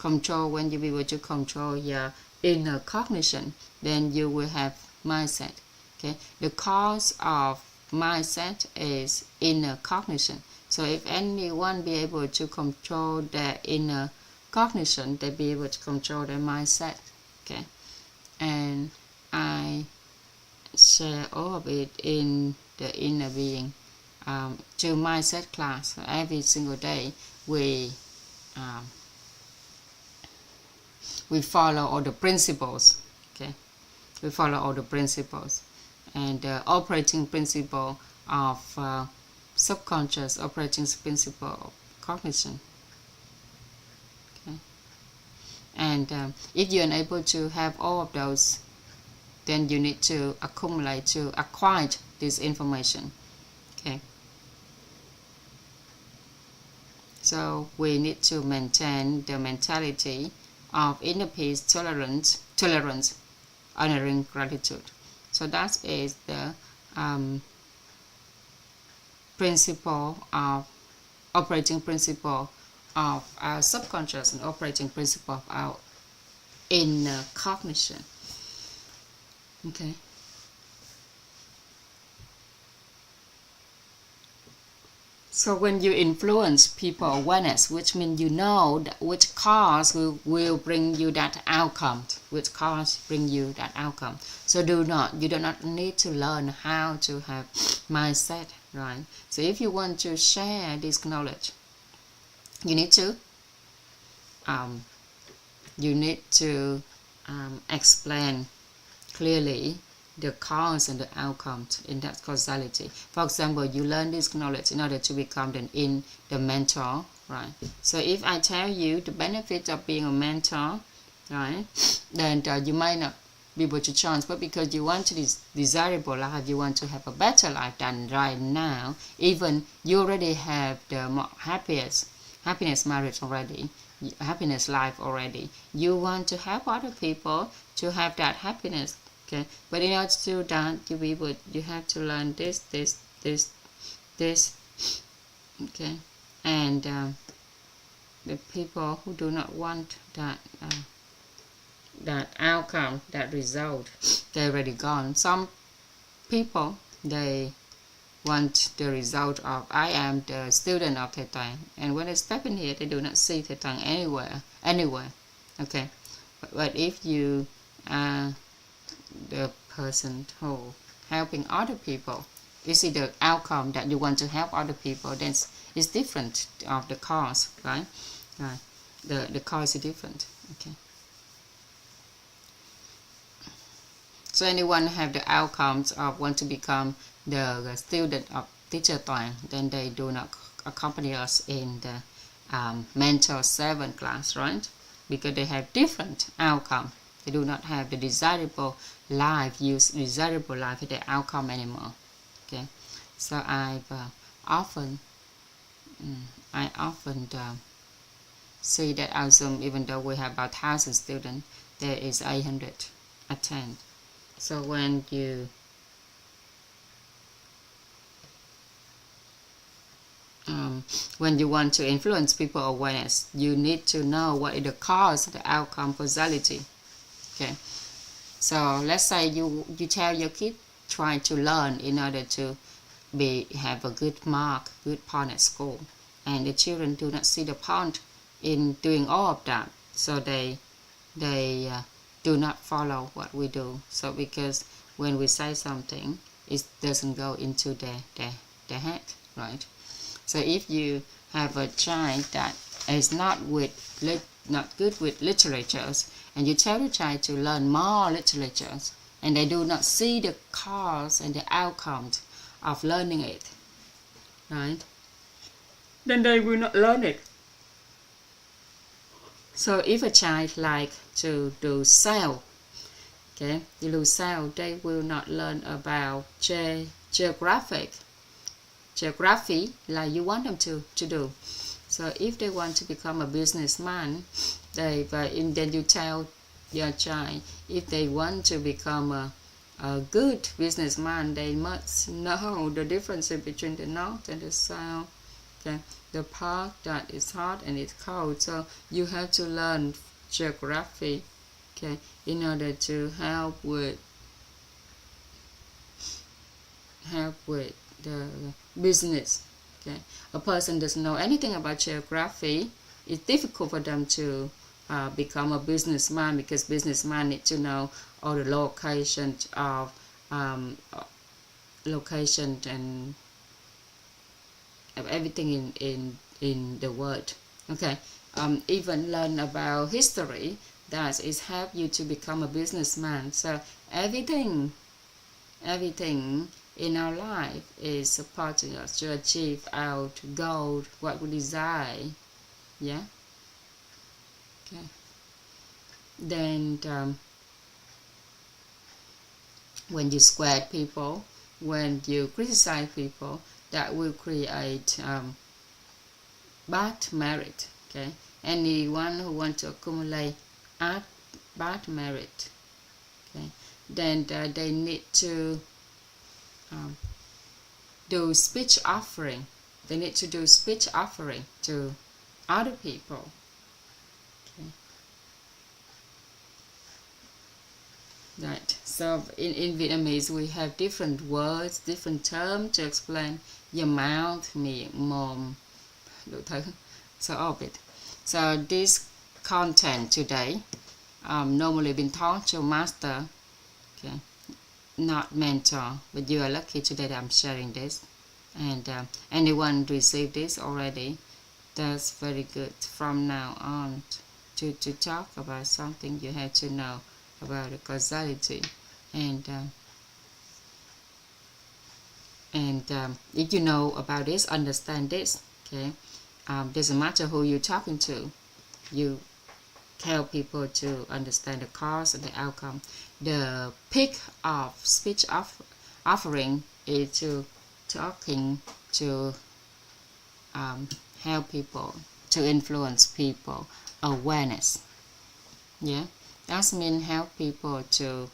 when you be able to control your inner cognition, then you will have mindset. Okay, the cause of mindset is inner cognition. So if anyone be able to control their inner cognition, they be able to control their mindset. Okay, and I share all of it in the inner being to mindset class. Every single day we follow all the principles. Okay, we follow all the principles, and the operating principle of subconscious, operating principle of cognition. Okay, and if you're unable to have all of those, then you need to accumulate, to acquire this information. Okay, so we need to maintain the mentality of inner peace, tolerance, honoring, gratitude. So that is the operating principle of our subconscious and operating principle of our inner cognition. Okay. So when you influence people awareness, which means you know that which cause will bring you that outcome, which cause bring you that outcome. So you do not need to learn how to have mindset, right? So if you want to share this knowledge, you need to explain clearly the cause and the outcomes in that causality. For example, you learn this knowledge in order to become the mentor, right? So if I tell you the benefit of being a mentor, right, then you might not be able to chance, but because you want this desirable life, you want to have a better life than right now, even you already have the more happiness marriage already, happiness life already. You want to help other people to have that happiness. Okay, but in order to do that, you have to learn this. Okay, and the people who do not want that outcome, that result, they're already gone. Some people, they want the result of I am the student of Thuật Quảng, and when they step in here, they do not see Thuật Quảng anywhere. Okay, but if you are the person who helping other people, you see the outcome that you want to help other people, then it's different of the cause, right? The cause is different. Okay. So anyone have the outcomes of want to become the student of Teacher Toàn, then they do not accompany us in the Mentor 7 class, right? Because they have different outcome. They do not have the desirable life, use desirable life as the outcome anymore. Okay, so I often see that our Zoom, even though we have about 1,000 students, there is 800 attend. So when you want to influence people awareness, you need to know what is the cause, the outcome, causality. Okay, so let's say you tell your kid try to learn in order to have a good mark, good point at school, and the children do not see the point in doing all of that, so they do not follow what we do. So because when we say something, it doesn't go into their head, right? So if you have a child that is not good with literatures, and you tell the child to learn more literatures, and they do not see the cause and the outcomes of learning it, right, then they will not learn it. So if a child like to do sales, Okay, you lose sound, they will not learn about geography like you want them to do. So if they want to become a businessman, then you tell your child, if they want to become a good businessman, they must know the difference between the north and the south. Okay, the part that is hot and it's cold. So you have to learn geography, okay, in order to help with the business. Okay, a person doesn't know anything about geography, it's difficult for them to become a businessman, because businessman need to know all the locations of location and everything in the world. Okay, even learn about history, that is help you to become a businessman. So everything in our life is supporting us to achieve our goal, what we desire. Yeah. Okay. Then when you square people, when you criticize people, that will create bad merit. Okay. Anyone who wants to accumulate bad merit, okay, then they need to do speech offering. They need to do speech offering to other people. Okay. Right. So in Vietnamese we have different words, different terms to explain your mouth, miệng, mồm, đủ thứ. So all of it. So this content today normally been taught to master, okay, not mentor, but you are lucky today that I'm sharing this, and anyone received this already, that's very good. From now on, to talk about something, you have to know about the causality, and if you know about this, understand this, okay, doesn't matter who you're talking to, you help people to understand the cause and the outcome. The peak of speech offering is to talking to help people, to influence people, awareness. Yeah, that means help people to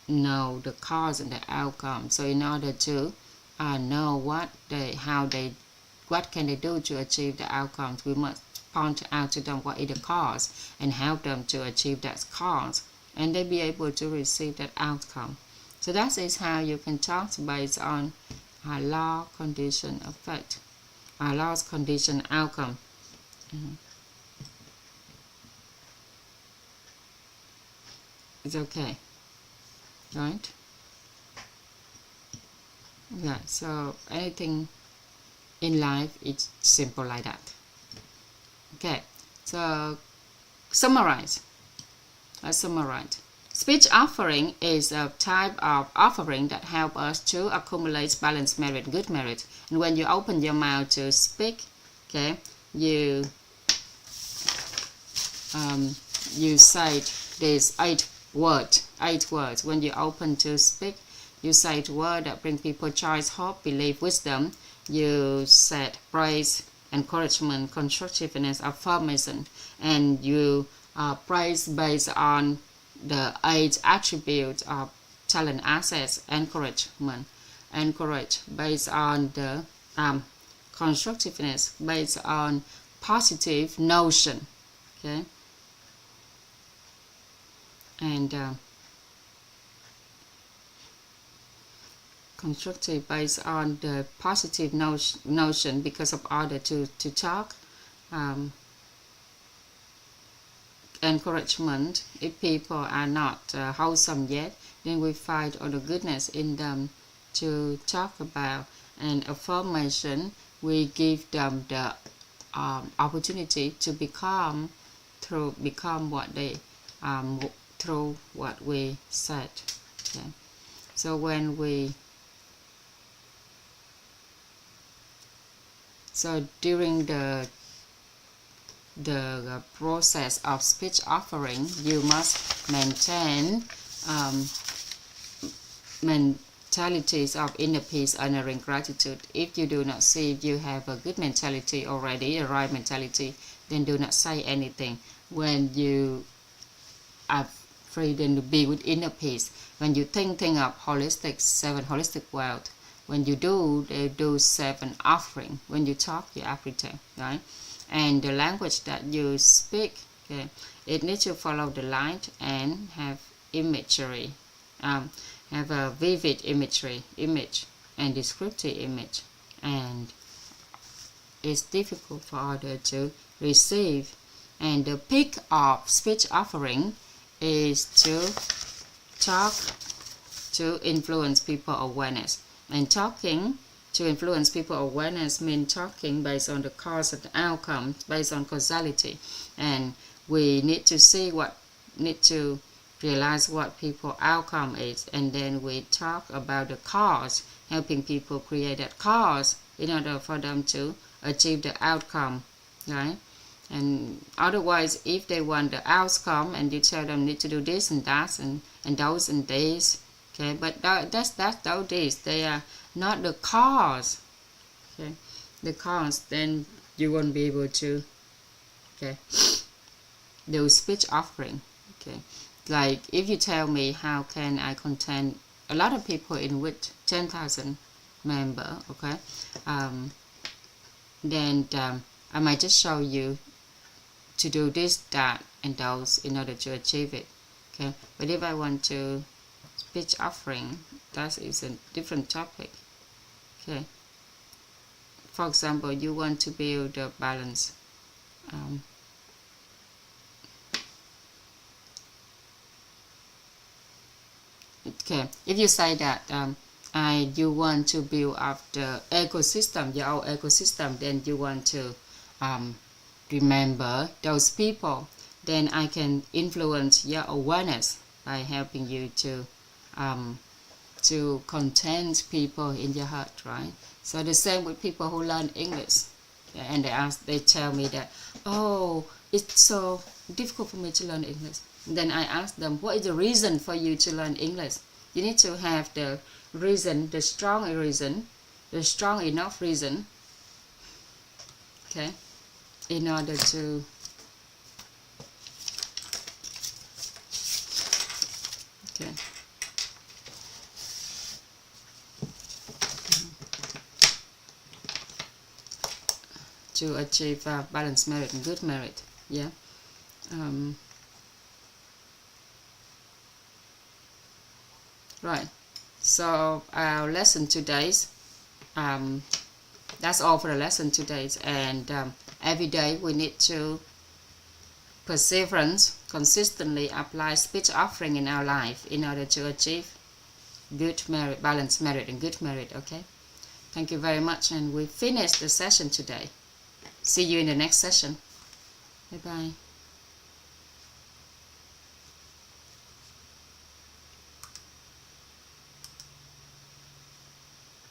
know the cause and the outcome. So in order to know what can they do to achieve the outcomes, we must point out to them what is the cause and help them to achieve that cause, and they be able to receive that outcome. So that is how you can talk based on law, condition, effect, laws, condition, outcome. It's okay, right? Yeah, so anything in life, it's simple like that. Okay, so summarize. Let's summarize. Speech offering is a type of offering that helps us to accumulate balanced merit, good merit. And when you open your mouth to speak, okay, you say these 8 words. When you open to speak, you say the word that bring people choice, hope, belief, wisdom. You said praise, encouragement, constructiveness, affirmation, and you praise based on the 8 attributes of talent, assets, encouragement. Encourage based on the constructiveness, based on positive notion, okay, and constructive based on the positive notion because of order to talk. Encouragement, if people are not wholesome yet, then we find all the goodness in them to talk about. And affirmation, we give them the opportunity to become what they through what we said. Okay. So when during the process of speech offering, you must maintain mentalities of inner peace, honoring, gratitude. If you do not see you have a good mentality already, a right mentality, then do not say anything. When you are free, then to be with inner peace. When you think of holistic, 7 holistic wealth. When you do, they do 7 offering. When you talk, you appreciate, right? And the language that you speak, okay, it needs to follow the light and have imagery, have a vivid image and descriptive image, and it's difficult for others to receive. And the peak of speech offering is to talk to influence people awareness. And talking to influence people awareness means talking based on the cause and the outcome, based on causality. And we need to see need to realize what people outcome is, and then we talk about the cause, helping people create that cause in order for them to achieve the outcome, right? And otherwise, if they want the outcome and you tell them need to do this and that and those and these, okay, but those these, they are not the cause, okay, the cause, then you won't be able to, okay, do speech offering, okay. Like if you tell me how can I contain a lot of people in which 10,000 member, okay, then I might just show you to do this, that, and those in order to achieve it, okay. But if I want to speech offering, that is a different topic, okay. For example, you want to build a balance, okay, if you say that you want to build up the ecosystem, your own ecosystem, then you want to remember those people, then I can influence your awareness by helping you to contain people in your heart, right? So the same with people who learn English, and they tell me that, oh, it's so difficult for me to learn English. Then I ask them, what is the reason for you to learn English? You need to have the reason, the strong enough reason, okay, in order to, okay, to achieve balanced merit and good merit, yeah. Right, so our lesson today's, that's all for the lesson today's, and every day we need to perseverance, consistently apply speech offering in our life in order to achieve good merit, balanced merit and good merit, okay? Thank you very much, and we finished the session today. See you in the next session. Bye-bye.